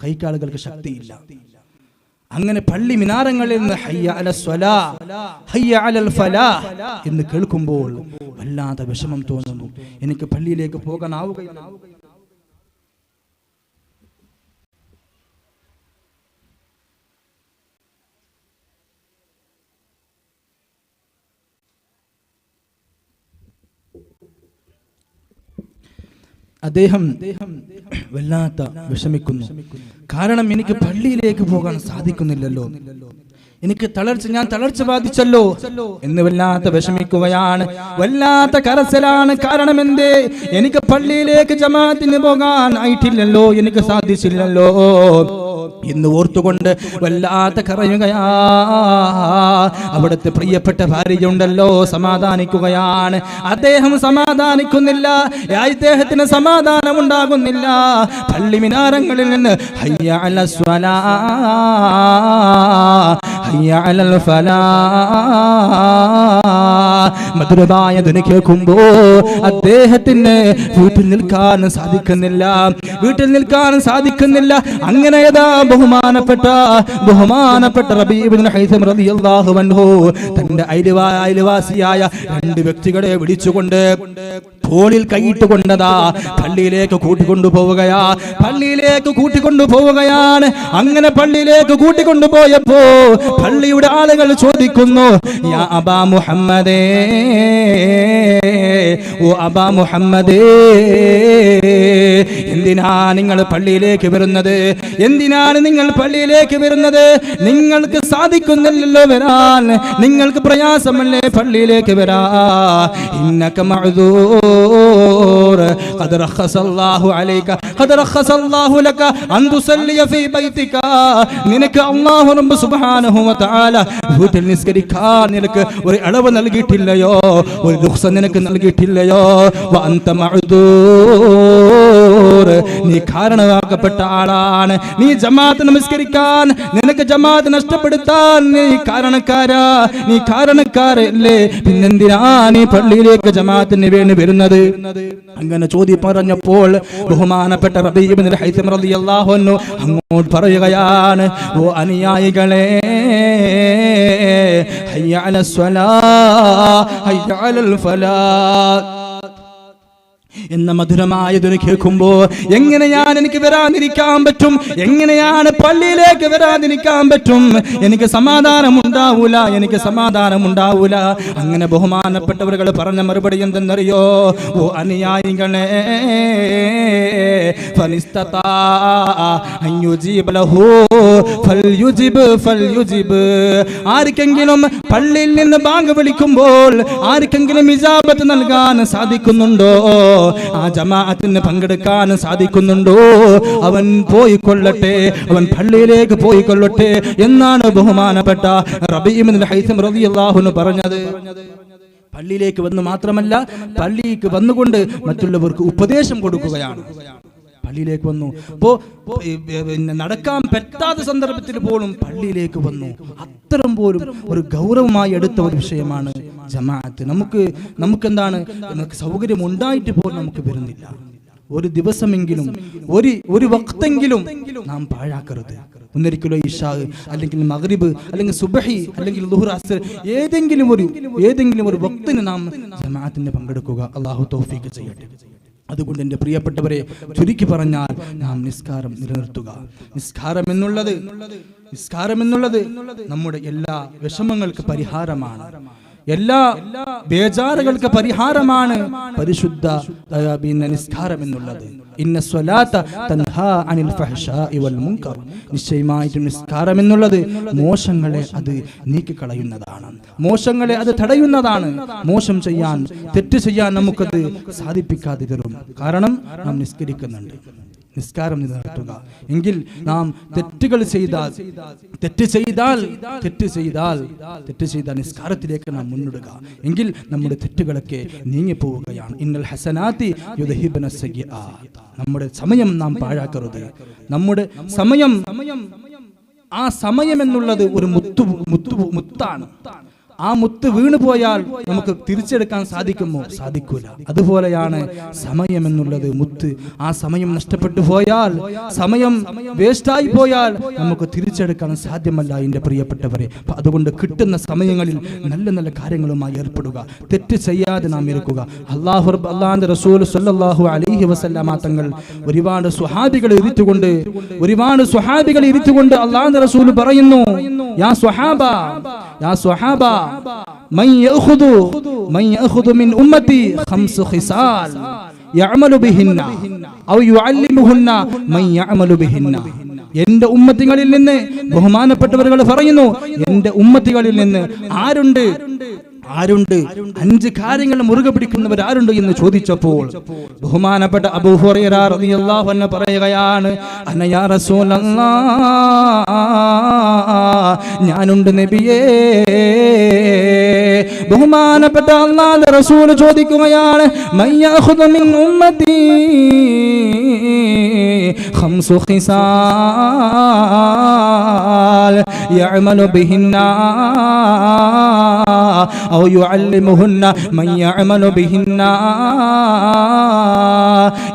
കൈകാലുകൾക്ക് ശക്തിയില്ല. അങ്ങനെ പള്ളി മിനാരങ്ങളിൽ നിന്ന് ഹയ്യ അലസ് സ്വലാഹ്, ഹയ്യ അലൽ ഫലാഹ് എന്ന് കേൾക്കുമ്പോൾ വല്ലാത്ത വിഷമം തോന്നുന്നു. എനിക്ക് പള്ളിയിലേക്ക് പോകാനാവുകയില്ല. അദ്ദേഹം വല്ലാത്ത വിഷമിക്കുന്നു. കാരണം എനിക്ക് പള്ളിയിലേക്ക് പോകാൻ സാധിക്കുന്നില്ലല്ലോ, എനിക്ക് ഞാൻ തളർച്ച ബാധിച്ചല്ലോ എന്ന് വല്ലാത്ത വിഷമിക്കുകയാണ്, വല്ലാത്ത കരച്ചിലാണ്. കാരണം എന്തേ? എനിക്ക് പള്ളിയിലേക്ക് ജമാഅത്തിന് പോകാൻ ആയിട്ടില്ലല്ലോ, എനിക്ക് സാധിച്ചില്ലല്ലോ എന്ന് ഓർത്തുകൊണ്ട് വല്ലാത്ത കരയുകയാ. അവിടുത്തെ പ്രിയപ്പെട്ട ഭാര്യയുണ്ടല്ലോ, സമാധാനിക്കുകയാണ്. അദ്ദേഹം സമാധാനിക്കുന്നില്ല, അദ്ദേഹത്തിന് സമാധാനം ഉണ്ടാകുന്നില്ല. പള്ളി മിനാരങ്ങളിൽ നിന്ന് ഹയ്യ അലസ് സ്വലാഹ്, ഹയ്യ അലൽ ഫലാഹ് മധുരമായ ധ്വനി കേൾക്കുമ്പോ അദ്ദേഹത്തിന് വീട്ടിൽ നിൽക്കാൻ സാധിക്കുന്നില്ല. അങ്ങനെ ബഹുമാനപ്പെട്ട റബീ ഇബ്നു ഹൈസം റളിയല്ലാഹു അൻഹു തന്റെ അയൽവാസിയായ 2 വ്യക്തികളെ വിളിച്ചുകൊണ്ട് തോളിൽ കൈയിട്ട് കൊണ്ടതാ പള്ളിയിലേക്ക് കൂട്ടിക്കൊണ്ടുപോവുകയാണ്. അങ്ങനെ പള്ളിയിലേക്ക് കൂട്ടിക്കൊണ്ടുപോയപ്പോ പള്ളിയുടെ ആളുകൾ ചോദിക്കുന്നു, യാ അബാ മുഹമ്മദേ, ഓ അബാ മുഹമ്മദേ, എന്തിനാ നിങ്ങൾ പള്ളിയിലേക്ക് വരുന്നത്? നിങ്ങൾക്ക് സാധിക്കുന്നില്ലല്ലോ വരാൻ, നിങ്ങൾക്ക് പ്രയാസമല്ലേ പള്ളിയിലേക്ക് വരാ. ഇന്നക മഅ്ദൂർ, ഖദ് റഖസല്ലാഹു അലൈക, ഖദ് റഖസല്ലാഹു ലക അൻ തുസല്ലിയ ഫീ ബൈതിക. നിനക്ക് അല്ലാഹു റബ്ബ് സുബ്ഹാനഹു വ തആല വീട്ടിൽ നിസ്കരിക്കാൻ നിനക്ക് ഒരു അളവ് നൽകിയിട്ടില്ലയോ, ഒരു റുഖ്സ നിനക്ക് നൽകിയിട്ടില്ലയോ. വ അൻത മഅ്ദൂർ, നീ കാരണമാക്കപ്പെട്ട ആളാണ്. നീ ജമാഅത്ത് നമസ്കരിക്കാൻ, നിനക്ക് ജമാഅത്ത് നഷ്ടപ്പെടുത്താൻ നീ കാരണക്കാരല്ലേ. പിന്നെന്തിനാ നീ പള്ളിയിലേക്ക് ജമാഅത്തിന് വേണ്ടി വരുന്നത്? അങ്ങനെ ചോദ്യം പറഞ്ഞപ്പോൾ ബഹുമാനപ്പെട്ട റബീ ഇബ്നുൽ ഹൈസം റളിയല്ലാഹു അൻഹു അങ്ങോട്ട് പറയുകയാണ്, ഓ അനുയായികളെ, ഹയ്യ അലസ് സ്വലാഹ്, ഹയ്യ അലൽ ഫലാഹ്, എന്ന മധുരമായതൊരു കേൾക്കുമ്പോ എങ്ങനെയാണ് എനിക്ക് വരാതിരിക്കാൻ പറ്റും? എങ്ങനെയാണ് പള്ളിയിലേക്ക് വരാതിരിക്കാൻ പറ്റും? എനിക്ക് സമാധാനം ഉണ്ടാവൂല. അങ്ങനെ ബഹുമാനപ്പെട്ടവர்கள் പറഞ്ഞ മറുപടി എന്തെന്നറിയോ? ഓ അനുയായികളെ, ആർക്കെങ്കിലും പള്ളിയിൽ നിന്ന് ബാങ്ക് വിളിക്കുമ്പോൾ ആർക്കെങ്കിലും ഇജാബത്ത് നൽകാൻ സാധിക്കുന്നുണ്ടോ? ആ ജമാഅത്തിന് പങ്കെടുക്കാൻ സാധിക്കുന്നുണ്ടോ? അവൻ പോയിക്കൊള്ളട്ടെ, അവൻ പള്ളിയിലേക്ക് പോയിക്കൊള്ളട്ടെ എന്നാണ് ബഹുമാനപ്പെട്ട റബീ ഇബ്നുൽ ഹൈസം റളിയല്ലാഹു അൻഹു പറഞ്ഞത്. പള്ളിയിലേക്ക് വന്ന് മാത്രമല്ല, പള്ളിയിലേക്ക് വന്നുകൊണ്ട് മറ്റുള്ളവർക്ക് ഉപദേശം കൊടുക്കുകയാണ്. പള്ളിയിലേക്ക് വന്നു, ഇപ്പോ നടക്കാൻ പറ്റാത്ത സന്ദർഭത്തിൽ പോലും പള്ളിയിലേക്ക് വന്നു. അത്തരം പോലും ഒരു ഗൗരവമായി എടുത്ത ഒരു വിഷയമാണ് ജമാഅത്ത്. നമുക്കെന്താണ്, നമുക്ക് സൗകര്യം ഉണ്ടായിട്ട് പോലും നമുക്ക് വരുന്നില്ല. ഒരു ദിവസമെങ്കിലും ഒരു വക്തെങ്കിലും നാം പാഴാക്കരുത്. ഒന്നൊരിക്കലോ ഇശാ അല്ലെങ്കിൽ മഗ്രിബ് അല്ലെങ്കിൽ സുബ്ഹി അല്ലെങ്കിൽ ളുഹ്ർ അസ്ർ ഏതെങ്കിലും ഒരു വക്തിന് നാം ജമാഅത്തിന് പങ്കെടുക്കുക. അല്ലാഹു തൗഫീഖ് ചെയ്യട്ടെ. അതുകൊണ്ട് എൻ്റെ പ്രിയപ്പെട്ടവരെ, ചുരുക്കി പറഞ്ഞാൽ നാം നിസ്കാരം നിലനിർത്തുക. നിസ്കാരം എന്നുള്ളത് നമ്മുടെ എല്ലാ വിഷമങ്ങൾക്ക് പരിഹാരമാണ്, എല്ലാ ബേജാറുകൾക്ക് പരിഹാരമാണ് പരിശുദ്ധ നിസ്കാരം എന്നുള്ളത്. ഇന്ന സ്വലാത്ത തൻഹാ അനിൽ ഫഹ്ശാഇ വൽ മുൻകർ. നിശ്ചയമായിട്ടും നിസ്കാരം എന്നുള്ളത് മോശങ്ങളെ അത് നീക്കിക്കളയുന്നതാണ്, മോശങ്ങളെ അത് തടയുന്നതാണ്. മോശം ചെയ്യാൻ, തെറ്റ് ചെയ്യാൻ നമുക്കത് സാധിപ്പിക്കാതെ തരും. കാരണം നാം നിസ്കരിക്കുന്നുണ്ട്. നിസ്കാരം നിലനിർത്തുക. എങ്കിൽ നാം തെറ്റ് ചെയ്താൽ നിസ്കാരത്തിലേക്ക് നാം മുന്നിടുക. എങ്കിൽ നമ്മുടെ തെറ്റുകളൊക്കെ നീങ്ങിപ്പോവുകയാണ്. ഇന്നൽ ഹസനാത്തി യുദ്ഹിബ്ന സയ്യിആത്ത്. നമ്മുടെ സമയം നാം പാഴാക്കരുത്. നമ്മുടെ സമയം, ആ സമയം എന്നുള്ളത് ഒരു മുത്താണ്. ആ മുത്ത് വീണുപോയാൽ നമുക്ക് തിരിച്ചെടുക്കാൻ സാധിക്കുമോ? സാധിക്കൂല. അതുപോലെയാണ് സമയം എന്നുള്ളത് മുത്ത്. ആ സമയം നഷ്ടപ്പെട്ടു പോയാൽ, സമയം വേസ്റ്റായി പോയാൽ നമുക്ക് തിരിച്ചെടുക്കാൻ സാധ്യമല്ല എൻ്റെ പ്രിയപ്പെട്ടവരെ. അതുകൊണ്ട് കിട്ടുന്ന സമയങ്ങളിൽ നല്ല നല്ല കാര്യങ്ങളുമായി ഏർപ്പെടുക, തെറ്റ് ചെയ്യാതെ നാം ഇരിക്കുക. അല്ലാഹുവിന്റെ റസൂൽ സ്വല്ലല്ലാഹു അലൈഹി വസല്ലമ തങ്ങൾ ഒരുപാട് സ്വഹാബികളെ ഇരുത്തിക്കൊണ്ട് അല്ലാഹുവിന്റെ റസൂൽ പറയുന്നു, യാ സ്വഹാബ من يأخذ من أمتي 5 خصال يعمل بهن أو يعلمهن من يعمل بهن. എന്റെ ഉമ്മത്തികളിൽ നിന്ന്, ബഹുമാനപ്പെട്ടവർ പറയുന്നു, എന്റെ ഉമ്മത്തികളിൽ നിന്ന് ആരുണ്ട് 5 കാര്യങ്ങൾ മുറുകെ പിടിക്കുന്നവർ ആരുണ്ട് എന്ന് ചോദിച്ചപ്പോൾ ബഹുമാനപ്പെട്ട അബൂ ഹുറൈറ റളിയല്ലാഹു അൻഹു പറയുകയാണ്, അന യാ റസൂലല്ലാഹ്, ഞാനുണ്ട് നബിയേ. ബഹുമാനപ്പെട്ട അല്ലാഹുവിന്റെ റസൂൽ ചോദിക്കുകയാണ്, മൻ യഖുദു മിൻ ഉമ്മത്തി 5 ഖിസാൽ യഅമലു ബിഹിന്നാ ഔ യുഅല്ലിമുഹുന്ന മൻ യഅമലു ബിഹിന്നാ.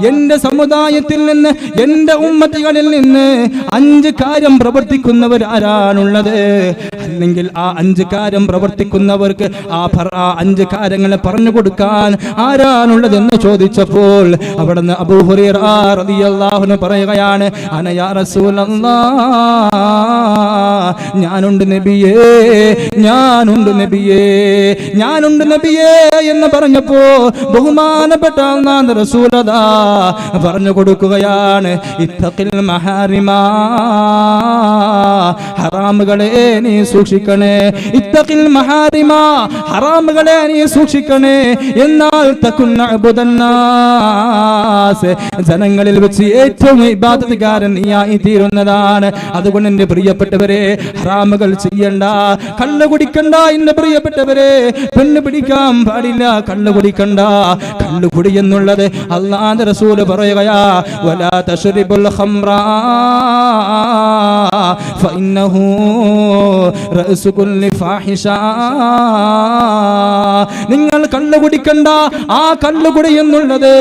എന്റെ സമുദായത്തിൽ നിന്ന്, എന്റെ ഉമ്മത്തികളിൽ നിന്ന് 5 കാര്യം പ്രവർത്തിക്കുന്നവർ ആരാണുള്ളത്? അല്ലെങ്കിൽ ആ 5 കാര്യം പ്രവർത്തിക്കുന്നവർക്ക് ആ 5 കാര്യങ്ങളെ പറഞ്ഞു കൊടുക്കാൻ ആരാണുള്ളതെന്ന് ചോദിച്ചപ്പോൾ അവിടുന്ന് അബൂ ഹുറൈറ റളിയല്ലാഹു അൻഹു പറയുകയാണ്, അന യാ റസൂലല്ലാഹ്, ഞാനുണ്ട് നബിയേ എന്ന് പറഞ്ഞപ്പോ ബഹുമാനപ്പെട്ട അല്ലാഹുവിന്റെ റസൂൽ പറഞ്ഞു കൊടുക്കുകയാണ്, ഇത്തഖിൽ മഹാരിമ, ഹറാമുകളെ നീ സൂക്ഷിക്കണേ. ഇത്തഖിൽ മഹാരിമ, ഹറാമുകളെ നീ സൂക്ഷിക്കണേ. എന്നാൽ തകുന്ന അബ്ദന്നാസ്, ജനങ്ങളിൽ വെച്ച് ഏറ്റവും ഇബാദത്തുകാരൻ നീയായി തീരുന്നതാണ്. അതുകൊണ്ട് എന്റെ പ്രിയപ്പെട്ടവരെ, ഹറാമുകൾ ചെയ്യണ്ട, കള്ളു കുടിക്കണ്ട. എന്റെ പ്രിയപ്പെട്ടവരെ, പെണ്ണ് പിടിക്കാൻ പാടില്ല, കള്ളു കുടിക്കണ്ട. കള്ളുകുടി എന്നുള്ളത് അല്ലാഹുവിന്റെ റസൂൽ പറയുകയാ, വലാ തശ്രിബുൽ ഖംറ ഫഇന്നഹു റഅസു കുല്ലി ഫാഹിഷ. നിങ്ങൾ കള്ളു കുടിക്കണ്ട. ആ കള്ളുകുടി എന്നുള്ളത്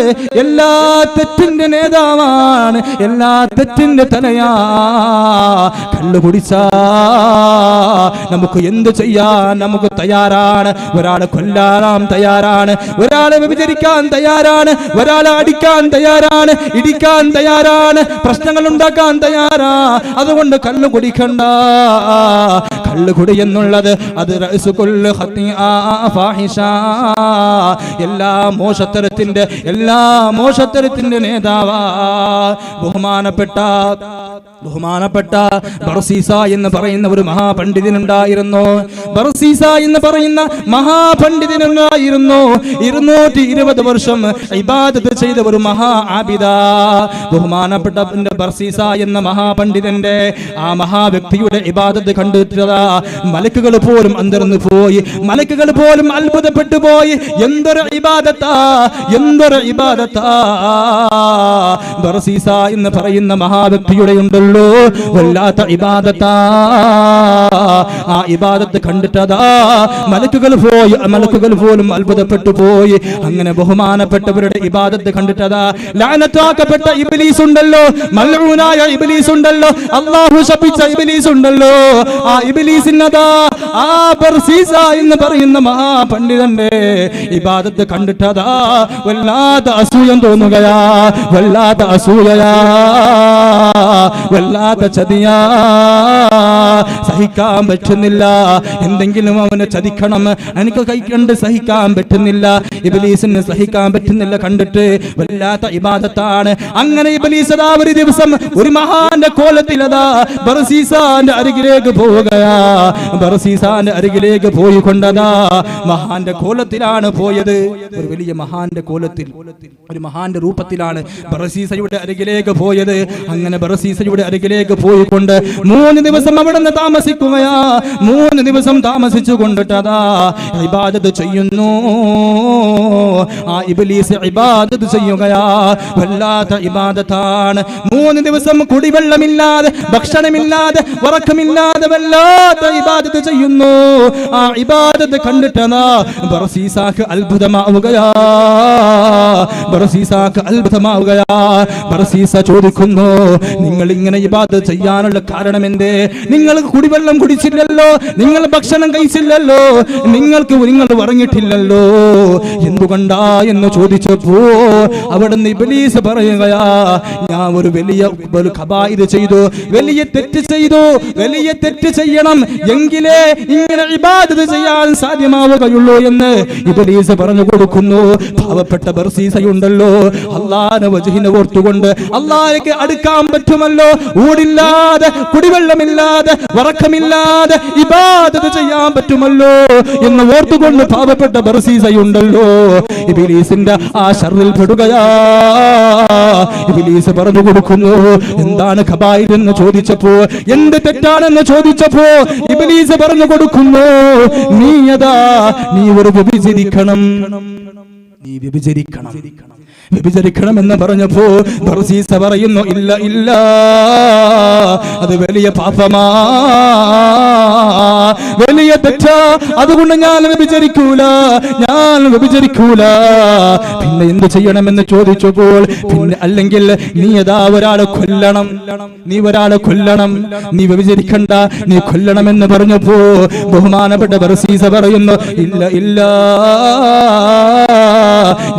എല്ലാ തെറ്റിന്റെ നേതാവാണ്, എല്ലാ തെറ്റിന്റെ തലയാ. കള്ളു കുടിച്ചാൽ നമുക്ക് എന്ത് ചെയ്യാൻ നമുക്ക് തയ്യാറാണ്. ഒരാളെ കൊല്ലാൻ തയ്യാറാണ്, ഒരാളെ വ്യഭിചരിക്കാൻ തയ്യാറാണ്, ഒരാളെ അടിക്കാൻ തയ്യാറാണ്, ഇടിക്കാൻ തയ്യാറാണ്, പ്രശ്നങ്ങൾ ഉണ്ടാക്കാൻ തയ്യാറാ. അതുകൊണ്ട് കള്ളു കുടിക്കണ്ട. കള്ളുകുടി എന്നുള്ളത് അത് എല്ലാ മോശത്തരത്തിന്റെ നേതാവാ. ബഹുമാനപ്പെട്ട ബർസീസ എന്ന് പറയുന്ന ഒരു മഹാപണ്ഡിതനുണ്ടായിരുന്നു. ബർസീസ എന്ന് പറയുന്ന മഹാപണ്ഡിതനുണ്ടായിരുന്നു. 220 വർഷം ഇബാദത്ത് ചെയ്ത ഒരു മഹാ ആബിദ. ബഹുമാനപ്പെട്ട ബർസീസ എന്ന മഹാപണ്ഡിതന്റെ ആ മഹാവ്യക്തിയുടെ ഇബാദത്ത് കണ്ടിട്ടതാ മലക്കുകൾ പോലും അന്തർന്നു പോയി, മലക്കുകൾ പോലും അത്ഭുതപ്പെട്ടു പോയി. എന്തൊരു ഇബാദത്താ, എന്തൊരു ഇബാദത്താ. ബർസീസ എന്ന് പറയുന്ന മഹാവ്യക്തിയുടെ ഉണ്ടല്ലോ വല്ലാത്ത ഇബാദത്താ. ആ ഇബാദത്ത് കണ്ടിട്ടതാ മലക്കുകൾ പോലും അത്ഭുതപ്പെട്ടു പോയി. അങ്ങനെ ബഹുമാനപ്പെട്ടവരുടെ ഇബാദത്ത് കണ്ടിട്ടതാ ലഅനത്താക്കപ്പെട്ട ഇബ്ലീസ് ഉണ്ടല്ലോ, മൽഊനായ ഇബ്ലീസ് ഉണ്ടല്ലോ, അല്ലാഹു ശപിച്ച ഇബ്ലീസ് ഉണ്ടല്ലോ. ആ ഇബ്ലീസിനതാ ആ ബർസീസ എന്ന് പറയുന്ന മഹാപണ്ഡിതന്റെ ഇബാദത്ത് കണ്ടിട്ടതാ വല്ലാത്ത അസൂയം തോന്നുകയാ, വല്ലാത്ത അസൂയയാ, വല്ലാത്ത ചതിയാ. സഹിക്കാൻ പറ്റുന്നില്ല. എന്തെങ്കിലും അവനെ ചതിക്കണം, എനിക്ക് കൈക്കണ്ട് സഹിക്കാൻ പറ്റുന്നില്ല. ഇബ്ലീസിന് സഹിക്കാൻ പറ്റുന്നില്ല. കണ്ടിട്ട് വല്ലാത്ത ഇബാദത്താണ്. അങ്ങനെ ഇബ്ലീസ് അതാ ഒരു ദിവസം ഒരു മഹാന്റെ കോലത്തിലതാ ബർസീസാന്റെ അരികിലേക്ക് പോവുകയാ. ബർസീസാന്റെ അരികിലേക്ക് പോയി കൊണ്ടതാ മഹാന്റെ കോലത്തിലാണ് പോയത്. ഒരു വലിയ മഹാന്റെ കോലത്തിൽ, ഒരു മഹാന്റെ രൂപത്തിലാണ് ബർസീസയുടെ അരികിലേക്ക് പോയത്. അങ്ങനെ ബർസീസയുടെ അരികിലേക്ക് പോയിക്കൊണ്ട് 3 ദിവസം അവിടെ നിന്ന് താമസിക്കുകയാ. 3 ദിവസം താമസിച്ചു കൊണ്ടിട്ടതാ ഇബാദത്ത് ചെയ്യുന്നു. ആ ഇബ്ലീസ് ഇബാദത്ത് ചെയ്യുകയാ. വല്ലാത്ത ഇബാദത്താണ്. 3 ദിവസം കുടിവെള്ളമില്ലാതെ, ഭക്ഷണമില്ലാതെ, ഉറക്കമില്ലാതെ വല്ലാത്ത ഇബാദത്ത് ചെയ്യുന്നു. ആ ഇബാദത്ത് കണ്ടിട്ടതാ ബർസീസാക്ക് അത്ഭുതമാവുകയാ. ബർസീസാക്ക് അത്ഭുതമാവുകയാ. ബർസീസ ചോദിക്കുന്നു, നിങ്ങൾ ഇങ്ങനെ ഇബാദത്ത് ചെയ്യാനുള്ള കാരണം എന്തേ? നിങ്ങൾ കുടിവെള്ളം കുടിച്ചില്ലല്ലോ, നിങ്ങൾ ഭക്ഷണം കഴിച്ചില്ലല്ലോ, നിങ്ങൾ ഉറങ്ങിയിട്ടില്ലല്ലോ, എന്തുകൊണ്ടാ എന്ന് ചോദിച്ചപ്പോ അവിടുന്ന് ഇബ്ലീസ് പറയുകയാ, ഞാൻ ഒരു വലിയ ഖബായിദ് ചെയ്തു, വലിയ തെറ്റ് ചെയ്തു, വലിയ തെറ്റ് ചെയ്യണം എങ്കിലേ ഇങ്ങനെ ഇബാദത്ത് ചെയ്യാൻ സാധ്യമാവുകയുള്ളൂ എന്ന് ഇബ്ലീസ് പറഞ്ഞു കൊടുക്കുന്നു. പാവപ്പെട്ട ബർസീസയുണ്ടല്ലോ, അല്ലാഹുവിന്റെ വജ്ഹിനെ ഓർത്തുകൊണ്ട് അല്ലാഹുവിലേക്ക് അടുക്കാൻ പറ്റുമല്ലോ, ഊടില്ലാതെ, കുടിവെള്ളമില്ലാതെ, ഉറക്കമില്ലാതെ ഇബാദത്ത് ചെയ്യാൻ പറ്റുമല്ലോ എന്ന് ഓർത്തുകൊണ്ട് പാവപ്പെട്ട ബർസീസയുണ്ടല്ലോ ഇബ്ലീസിന്റെ ആ ശർറിൽ പെടുകയാ. ഇബ്ലീസ് പറഞ്ഞു കൊടുക്കുന്നു, എന്താണ് ഖബായിദ് എന്ന് ചോദിച്ചപ്പോ, എന്ത് തെറ്റാണെന്ന് ചോദിച്ചപ്പോ ഇബ്ലീസ് പറഞ്ഞു കൊടുക്കുന്നു, നീ ഒരു വ്യഭിചരിക്കണം, നീ വ്യഭിചരിക്കണം എന്ന് പറഞ്ഞപ്പോ ബർസീസ പറയുന്നു, ഇല്ല ഇല്ല, അത് വലിയ പാപമാ, വലിയ തെറ്റാ, അതുകൊണ്ട് ഞാൻ വ്യഭിചരിക്കൂല. പിന്നെ എന്ത് ചെയ്യണമെന്ന് ചോദിച്ചപ്പോൾ, പിന്നെ അല്ലെങ്കിൽ നീ ഒരാളെ കൊല്ലണം, നീ വ്യഭിചരിക്കണ്ട, നീ കൊല്ലണമെന്ന് പറഞ്ഞപ്പോ ബഹുമാനപ്പെട്ട ബർസീസ പറയുന്നു, ഇല്ല ഇല്ല,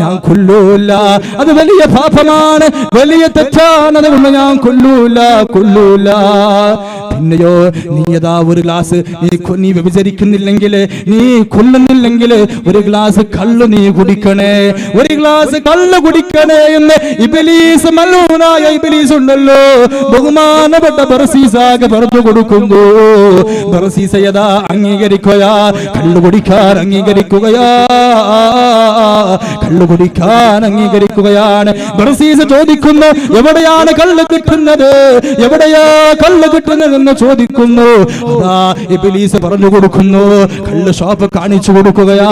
ഞാൻ കൊല്ലൂല, അത് വലിയ പാപമാണ്, വലിയ തെറ്റാണ്, അതുകൊണ്ട് ഞാൻ കൊല്ലൂല. പിന്നെയോ നീ ഒരു ഗ്ലാസ് നീ വ്യഭിചരിക്കുന്നില്ലെങ്കിൽ, നീ കൊല്ലുന്നില്ലെങ്കിൽ ഒരു ഗ്ലാസ് കള്ളു നീ കുടിക്കണേ, ഒരു ഗ്ലാസ് കള്ളു കുടിക്കണേ എന്ന് ഇബ്ലീസ്, മൽഊനായ ഇബ്ലീസ് ഉണ്ടല്ലോ, ബഹുമാനപ്പെട്ട ബർസീസാക്ക് പറഞ്ഞു കൊടുക്കുന്നു. ബർസീസയതാ അംഗീകരിക്കുകയാ, കള്ളു കുടിക്കാൻ അംഗീകരിക്കുകയാണ്. ബർസീസ ചോദിക്കുന്നു, എവിടെയാണ് കള്ള് കിട്ടുന്നത്, എവിടെയാ കള്ള് കിട്ടുന്നത് എന്ന് ചോദിക്കുന്നു. അതാ ഇബ്ലീസ് പറഞ്ഞു കൊടുക്കുന്നു, കള്ള് ഷോപ്പ് കാണിച്ചു കൊടുക്കുകയാ.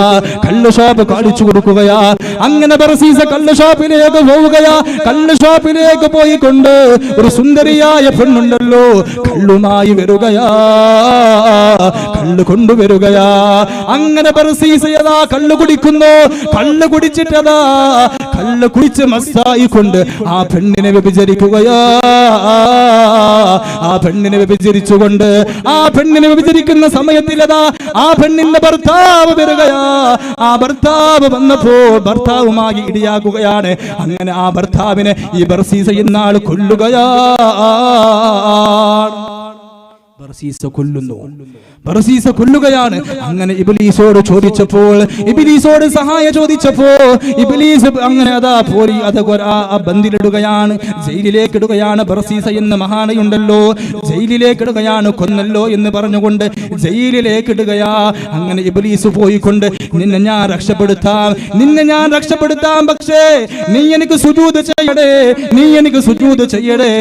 അങ്ങനെ ബർസീസ കള്ള് ഷോപ്പിലേക്ക് പോവുകയാ. കള്ള് ഷോപ്പിലേക്ക് പോയിക്കൊണ്ട് ഒരു സുന്ദരിയായ പെണ്ണുണ്ടല്ലോ, കള്ളുമായി വരികയാ, കള്ള് കൊണ്ടുവരികയാ. അങ്ങനെ ബർസീസ കള്ളു കുടിക്കുന്നു. കള്ള് കള്ള് കുടിച്ചിട്ടതാ കള്ള് കുടിച്ച് മസ്സായിക്കൊണ്ട് ആ പെണ്ണിനെ വ്യഭിചരിക്കുകയാ. ആ പെണ്ണിനെ വ്യഭിചരിച്ചുകൊണ്ട് ആ പെണ്ണിനെ വ്യഭിചരിക്കുന്ന സമയത്തിലതാ ആ പെണ്ണിന്റെ ഭർത്താവ് വരികയാ. ആ ഭർത്താവ് വന്നപ്പോൾ ഭർത്താവുമായി ഇടിയാക്കുകയാണ്. അങ്ങനെ ആ ഭർത്താവിനെ ഈ ബർസീസ എന്നാൾ കൊല്ലുകയാ. ബർസീസ കൊല്ലുകയാണ്. അങ്ങനെ ഇബ്ലീസോട് ചോദിച്ചപ്പോൾ, ഇബ്ലീസോട് സഹായം ചോദിച്ചപ്പോൾ ഇബ്ലീസ് അങ്ങനെ അതാ പോയി ആ ബന്ദിലിടുകയാണ്, ജയിലിലേക്ക് ഇടുകയാണ്. ബർസീസ എന്ന മഹാനയുണ്ടല്ലോ, ജയിലിലേക്ക് ഇടുകയാണ്, കൊന്നല്ലോ എന്ന് പറഞ്ഞുകൊണ്ട് ജയിലിലേക്ക് ഇടുകയാ. അങ്ങനെ ഇബ്ലീസ് പോയിക്കൊണ്ട് നിന്നെ ഞാൻ രക്ഷപ്പെടുത്താം, പക്ഷേ നീ എനിക്ക് സുജൂദ് ചെയ്യടേ,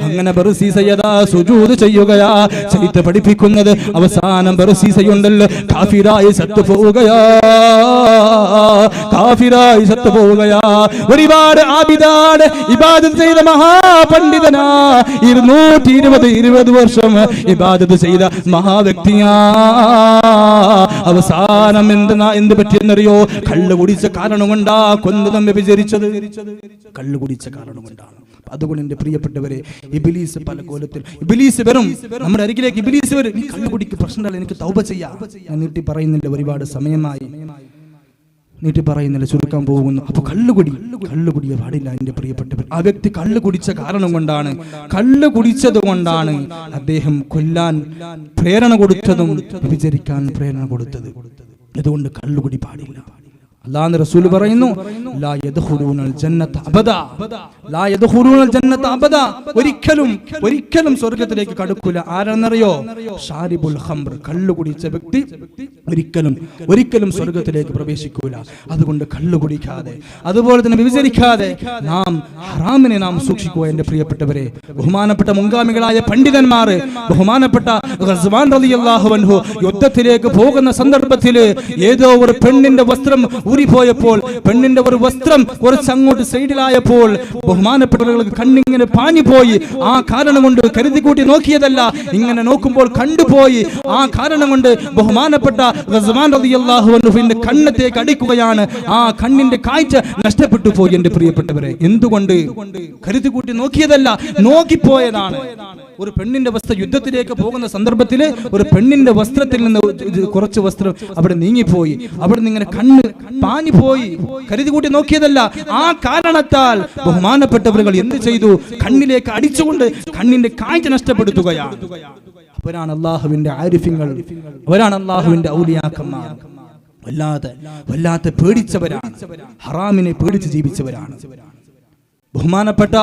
അങ്ങനെ ബർസീസയതാ സുജൂദ് ചെയ്യുകയാ. ചരിത്ര പഠിപ്പിക്കുന്നത് അവസാനം ബർസീസയുണ്ടല്ലോ കാഫിറായി ചത്തുപോവുകയാ. ഒരുപാട് ആബിദാണ്, ഇബാദത്ത് ചെയ്ത മഹാപണ്ഡിതനാ, 220 വർഷം ഇബാദത്ത് ചെയ്ത മഹാവ്യക്തിയാ. അവസാനം എന്ത് പറ്റിയെന്നറിയോ? കള്ളു കുടിച്ച കാരണം കൊണ്ടാ കൊന്നതും വ്യഭിചരിച്ചത്, കള്ളു കുടിച്ച കാരണം കൊണ്ടാണ്. അതുകൊണ്ട് എന്റെ പ്രിയപ്പെട്ടവരെ, ഇബ്ലീസ് പല കോലത്തിൽ ഇബ്ലീസ് വരും നമ്മുടെ അരികിലേക്ക്. ഇബ്ലീസ് വരും, നീ കള്ളു കുടിക്ക്, പ്രശ്നമല്ല, എനിക്ക് തൗബ ചെയ്യാം. ഞാൻ നീട്ടി പറയുന്നില്ല, ഒരുപാട് സമയമായി നീട്ടി പറയുന്നില്ല, ചുരുക്കാൻ പോകുന്നു. അപ്പൊ കള്ളുകുടിയെ പാടില്ല എന്റെ പ്രിയപ്പെട്ടവർ. ആ വ്യക്തി കള്ളു കുടിച്ച കാരണം കൊണ്ടാണ്, കള്ളു കുടിച്ചത് കൊണ്ടാണ് അദ്ദേഹം കൊല്ലാൻ പ്രേരണ കൊടുത്തതും വിചരിക്കാൻ പ്രേരണ കൊടുത്തത്. അതുകൊണ്ട് കള്ളുകുടി പാടില്ല. അല്ലാഹുവിന്റെ റസൂൽ പറയുന്നു, ലാ യദ്ഖുലൂനൽ ജന്നത അബദാ, ലാ യദ്ഖുലൂനൽ ജന്നത അബദാ, ഒരിക്കലും സ്വർഗ്ഗത്തിലേക്ക് കടക്കൂല. ആരാണെന്നറിയോ? ഷാരിബുൽ ഖംർ, കള്ളു കുടിച്ച വ്യക്തി ഒരിക്കലും സ്വർഗ്ഗത്തിലേക്ക് പ്രവേശിക്കൂല. അതുകൊണ്ട് കള്ളു കുടിക്കാതെ, അതുപോലെ തന്നെ വ്യഭിചരിക്കാതെ നാം ഹറാമിനെ നാം സൂക്ഷിക്കുക എന്റെ പ്രിയപ്പെട്ടവരെ. ബഹുമാനപ്പെട്ട മുൻഗാമികളായ പണ്ഡിതന്മാർ, ബഹുമാനപ്പെട്ട ഗസ്വാൻ റളിയല്ലാഹു അൻഹു യുദ്ധത്തിലേക്ക് പോകുന്ന സന്ദർഭത്തിൽ ഏതോ ഒരു പെണ്ണിന്റെ വസ്ത്രം ഊരിപ്പോയപ്പോൾ, പെണ്ണിന്റെ ഒരു വസ്ത്രം കുറച്ച് അങ്ങോട്ട് സൈഡിലായപ്പോൾ ബഹുമാനപ്പെട്ടവർക്ക് കണ്ണിങ്ങനെ പാഞ്ഞുപോയി. ആ കാരണം കൊണ്ട് കരുതി കൂട്ടി നോക്കിയതല്ല, ഇങ്ങനെ നോക്കുമ്പോൾ കണ്ടുപോയി. ആ കാരണം കൊണ്ട് ബഹുമാനപ്പെട്ട ഗസ്വാൻ റളിയല്ലാഹു അൻഹുവിന്റെ കണ്ണത്തേക്ക് അടിക്കുകയാണ്. ആ കണ്ണിന്റെ കാഴ്ച നഷ്ടപ്പെട്ടു പോയി എന്റെ പ്രിയപ്പെട്ടവരെ. എന്തുകൊണ്ട്? കരുതി കൂട്ടി നോക്കിയതല്ല, നോക്കിപ്പോയതാണ്. ഒരു പെണ്ണിന്റെ വസ്ത്രം യുദ്ധത്തിലേക്ക് പോകുന്ന സന്ദർഭത്തിൽ ഒരു പെണ്ണിന്റെ വസ്ത്രത്തിൽ നിന്ന് കുറച്ച് വസ്ത്രം അവിടെ നീങ്ങിപ്പോയി, അവിടെ നിന്ന് ഇങ്ങനെ കണ്ണ് പാഞ്ഞുപോയി, കരുതി കൂട്ടി നോക്കിയതല്ല. ആ കാരണത്താൽ ബഹുമാനപ്പെട്ടവர்கள் എന്ത് ചെയ്തു? കണ്ണിലേക്ക് അടിച്ചുകൊണ്ട് കണ്ണിന്റെ കാഴ്ച നഷ്ടപ്പെടുത്തുകയാണ്. അവരാണ് അള്ളാഹുവിന്റെ ആരിഫ്യങ്ങൾ, അവരാണ് അള്ളാഹുവിന്റെ ഔലിയാക്കന്മാർ. വല്ലാതെ പേടിച്ചവരാണ്, ഹറാമിനെ പേടിച്ച് ജീവിച്ചവരാണ്. ബഹുമാനപ്പെട്ട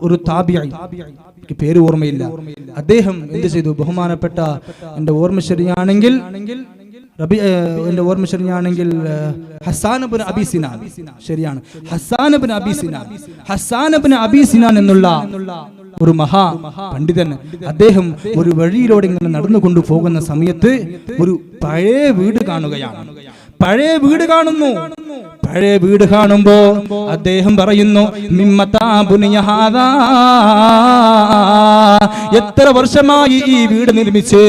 ഒരു താബിഈ, പേര് ഓർമ്മയില്ല, അദ്ദേഹം എന്ത് ചെയ്തു? ബഹുമാനപ്പെട്ട എന്റെ ഓർമ്മ ശരിയാണെങ്കിൽ ഹസ്സാൻ ഇബ്നു അബീ സിനാൻ, ശരിയാണ്, ഹസ്സാൻ ഇബ്നു അബീ സിനാൻ എന്നുള്ള ഒരു മഹാ പണ്ഡിതൻ. അദ്ദേഹം ഒരു വഴിയിലൂടെ ഇങ്ങനെ നടന്നുകൊണ്ടു പോകുന്ന സമയത്ത് ഒരു പഴയ വീട് കാണുകയാണ്. പഴയ വീട് കാണുമ്പോ അദ്ദേഹം പറയുന്നു, എത്ര വർഷമായി ഈ വീട് നിർമ്മിച്ച്?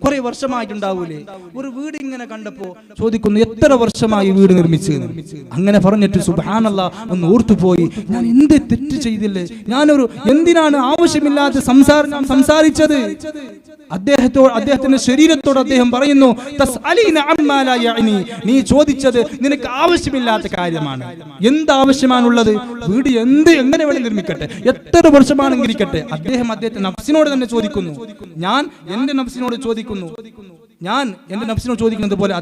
കുറെ വർഷമായിട്ടുണ്ടാവൂലേ? ഒരു വീട് ഇങ്ങനെ കണ്ടപ്പോ ചോദിക്കുന്നു, എത്ര വർഷമായി വീട് നിർമ്മിച്ച്? അങ്ങനെ പറഞ്ഞിട്ട് സുബ്ഹാനല്ലാഹ് ഒന്ന് ഓർത്തുപോയി, ഞാൻ എന്ത് തെറ്റ് ചെയ്തില്ലേ? എന്തിനാണ് ആവശ്യമില്ലാത്ത സംസാരിച്ചത്? അദ്ദേഹത്തിന്റെ ശരീരത്തോട് അദ്ദേഹം പറയുന്നു, നീ ചോദിച്ചത് നിനക്ക് ആവശ്യമില്ലാത്ത കാര്യമാണ്. എന്താവശ്യമാണുള്ളത്? വീട് എങ്ങനെ വേണം നിർമ്മിക്കട്ടെ, എത്ര വർഷമാണെങ്കിരിക്കട്ടെ. അദ്ദേഹത്തിന്റെ നഫ്സിനോട് തന്നെ ചോദിക്കുന്നു. ഞാൻ എന്റെ നഫ്സിനോട് ചോദിക്കുന്നത് പോലെ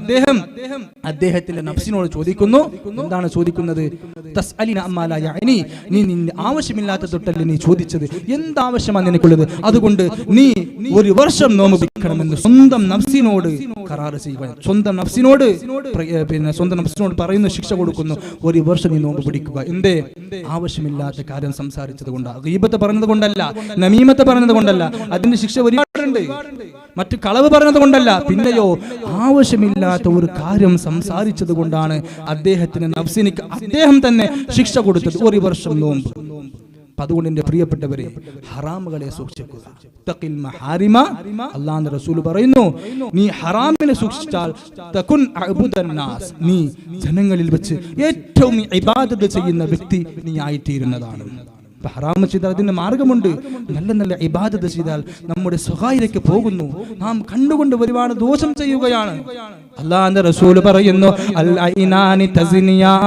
അദ്ദേഹത്തിന്റെ നഫ്സിനോട് ചോദിക്കുന്നു. എന്താണ് ചോദിക്കുന്നത്? നീ ആവശ്യമില്ലാത്ത തൊട്ടല്ലേ നീ ചോദിച്ചത്? എന്താവശ്യമാണ് നിനക്കുള്ളത്? അതുകൊണ്ട് നീ ഒരു വർഷം നോമ്പ് പിടിക്കണമെന്ന് സ്വന്തം നഫ്സിനോട് കരാർ ചെയ്യുക. സ്വന്തം നഫ്സിനോട് പറയുന്ന ശിക്ഷ കൊടുക്കുന്നു, ഒരു വർഷം നീ നോമ്പ് പിടിക്കുക. എന്തേ? ആവശ്യമില്ലാത്ത കാര്യം സംസാരിച്ചത് കൊണ്ടാണ്, ഗീബത്ത് പറഞ്ഞത് കൊണ്ടല്ല, നമീമത്ത് പറഞ്ഞത് കൊണ്ടല്ല. അതിന്റെ ശിക്ഷ ഒരുപാടുണ്ട്. മറ്റു കളവ് പറഞ്ഞത് കൊണ്ടല്ല, പിന്നെയോ ആവശ്യമില്ലാത്ത ഒരു കാര്യം സംസാരിച്ചത് കൊണ്ടാണ് അദ്ദേഹത്തിന് നഫ്സിനിക്ക് അദ്ദേഹം തന്നെ ശിക്ഷ കൊടുത്തത്, ഒരു വർഷം നോമ്പ്. അതുകൊണ്ട് എന്റെ പ്രിയപ്പെട്ടവരെ, ഹറാമുകളെ സൂക്ഷിക്കുക. തഖിൽ മഹാരിമ, അല്ലാഹുവിന്റെ റസൂൽ പറയുന്നു, നീ ഹറാമിനെ സൂക്ഷിച്ചാൽ തകുൻ അഅ്ബുദൻ നാസ്, നീ ജനങ്ങളിൽ വെച്ച് ഏറ്റവും ഇബാദത്ത് ചെയ്യുന്ന വ്യക്തി നീ ആയിത്തീരുന്നതാണ്. ഹറാമ് ചെയ്താൽ അതിന്റെ മാർഗമുണ്ട്. നല്ല നല്ല ഇബാദത്ത് ചെയ്താൽ നമ്മുടെ സ്വകാര്യതയ്ക്ക് പോകുന്നു. നാം കണ്ടുകൊണ്ട് ഒരുപാട് ദോഷം ചെയ്യുകയാണ്. അല്ലാഹുവിന്റെ റസൂൽ പറയുന്നു, അൽ ഐനാനി തസ്നിയാൻ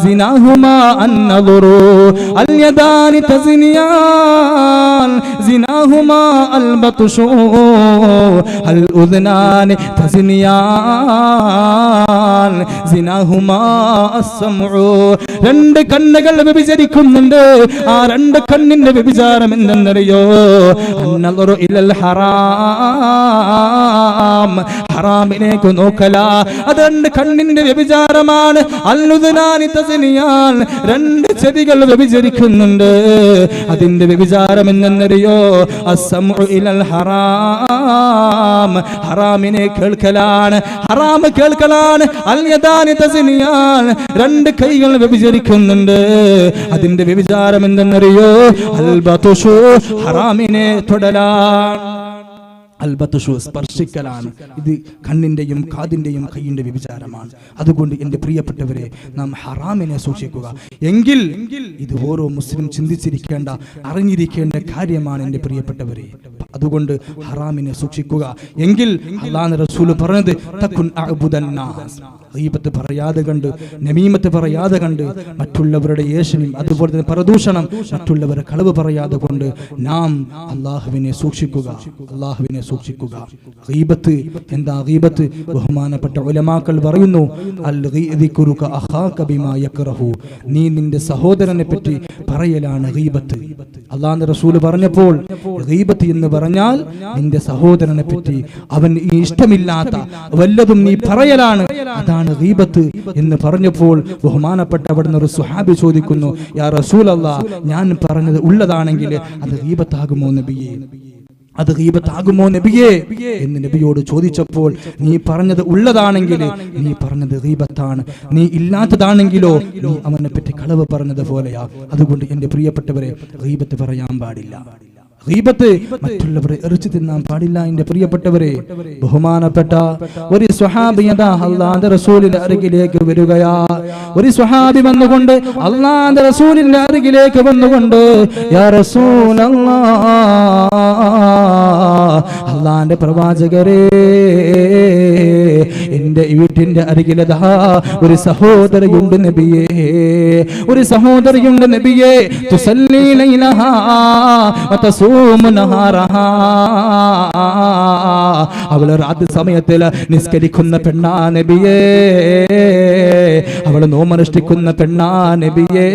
സിനാഹുമാ അൻ-നദറു അൽ യദാനി തസ്നിയാൻ സിനാഹുമാ അൽ ബത്ഷു അൽ ഉദ്നാനി തസ്നിയാൻ സിനാഹുമാ അസ്-സമഉ. രണ്ട് കണ്ണുകൾ വ്യഭിചരിക്കുന്നുണ്ട്. ആ രണ്ട് കണ്ണിന്റെ വ്യഭിചാരം എന്തെന്നറിയോ? അൻ-നദറു ഇലൽ ഹറാം, ഹറാമിലേക്ക് നോക്കല, അത് രണ്ട് കണ്ണിന്റെ വ്യഭിചാരമാണ്. അൽ-ഉദ്നാനി തസ്നിയാൻ, രണ്ട് ചെവികൾ വ്യഭിചരിക്കുന്നുണ്ട്. അതിന്റെ വ്യഭിചാരം എന്തെന്നറിയോ? അസ്-സമഉ ഇലൽ ഹറാം, ഹറാമിനെ കേൾക്കലാണ്, ഹറാം കേൾക്കലാണ്. അൽ-യദാനി തസ്നിയാൻ, രണ്ട് കൈകൾ വ്യഭിചരിക്കുന്നുണ്ട്. അതിന്റെ വ്യഭിചാരം എന്തെന്നറിയോ? അൽ-ബത്ഷു, ഹറാമിനെ തൊടലാണ്. അൽബത്തുഷു, സ്പർശിക്കലാണ്. ഇത് കണ്ണിന്റെയും കാതിന്റെയും കൈയിന്റെ വ്യഭിചാരമാണ്. അതുകൊണ്ട് എന്റെ പ്രിയപ്പെട്ടവരെ, നാം ഹറാമിനെ സൂക്ഷിക്കുക. എങ്കിൽ ഇത് ഓരോ മുസ്ലിം ചിന്തിച്ചിരിക്കേണ്ട, അറിഞ്ഞിരിക്കേണ്ട കാര്യമാണ് എന്റെ പ്രിയപ്പെട്ടവരെ. അതുകൊണ്ട് ഹറാമിനെ സൂക്ഷിക്കുക. എങ്കിൽ അല്ലാഹുവിന്റെ റസൂൽ പറഞ്ഞത് തകുൻ അഅ്ബുദൻ നാസ്, ഗീബത്ത് പറയാതെ കണ്ട്, നമീമത്ത് പറയാതെ കണ്ട്, മറ്റുള്ളവരുടെ ഏഷനും അതുപോലെ തന്നെ പരദൂഷണം, മറ്റുള്ളവരെ കളവ് പറയാതെ കൊണ്ട് നാം അല്ലാഹുവിനെ സൂക്ഷിക്കുക. അല്ലാഹുവിനെ സൂക്ഷിക്കുക. ഗീബത്ത് എന്താ? ഗീബത്ത് ബഹുമാനപ്പെട്ട ഉലമാക്കൾ പറയുന്നു, അൽ ഗീദികുറുക അഖാക ബിമാ യക്റഹു, നീ നിന്റെ സഹോദരനെ പറ്റി പറയലാണ് ഗീബത്ത്. അല്ലാഹുവിന്റെ റസൂൽ പറഞ്ഞപ്പോൾ ഗീബത്ത് എന്ന് പറഞ്ഞാൽ നിന്റെ സഹോദരനെ പറ്റി അവൻ ഇഷ്ടമില്ലാത്ത വല്ലതും നീ പറയലാണ്, അതാണ് ഗീബത്ത് എന്ന് പറഞ്ഞപ്പോൾ ബഹുമാനപ്പെട്ട അവിടുന്ന് ഒരു സ്വഹാബി ചോദിക്കുന്നു, യാ റസൂലല്ലാഹ്, ഞാൻ പറഞ്ഞത് ഉള്ളതാണെങ്കിൽ അത് ഗീബത്താകുമോ നബിയേ? അത് ഗീബത്താകുമോ നബിയേ എന്ന് നബിയോട് ചോദിച്ചപ്പോൾ, നീ പറഞ്ഞത് ഉള്ളതാണെങ്കിൽ നീ പറഞ്ഞത് ഗീബത്താണ്, നീ ഇല്ലാത്തതാണെങ്കിലോ നീ അവനെ പറ്റി കളവ് പറഞ്ഞത് പോലെയാ. അതുകൊണ്ട് എന്റെ പ്രിയപ്പെട്ടവരെ, ഗീബത്ത് പറയാൻ പാടില്ല. ഗീബത്ത് മറ്റുള്ളവരെ എറിച്ചു തിന്നാൻ പാടില്ല. എന്റെ പ്രിയപ്പെട്ടവരെ, ബഹുമാനപ്പെട്ട ഒരു സ്വഹാബി അല്ലാഹുവിന്റെ റസൂലിന്റെ അരികിലേക്ക് വരികയാ. ഒരു സ്വഹാബി വന്നുകൊണ്ട് അല്ലാഹുവിന്റെ റസൂലിന്റെ അരികിലേക്ക് വന്നുകൊണ്ട്, യാ റസൂലല്ലാഹ്, അല്ലാഹുവിന്റെ പ്രവാചകരേ, എന്റെ വീട്ടിന്റെ അരികിലതാ ഒരു സഹോദരിയുണ്ട് നബിയേ, ഒരു സഹോദരിയുണ്ട് നബിയേ, തുസല്ലി ലൈലഹാ വതസൂ അവള് രാത്രി സമയത്തിൽ നിസ്കരിക്കുന്ന പെണ്ണാ നബിയേ, അവള് നോമനുഷ്ഠിക്കുന്ന പെണ്ണാ നബിയേ.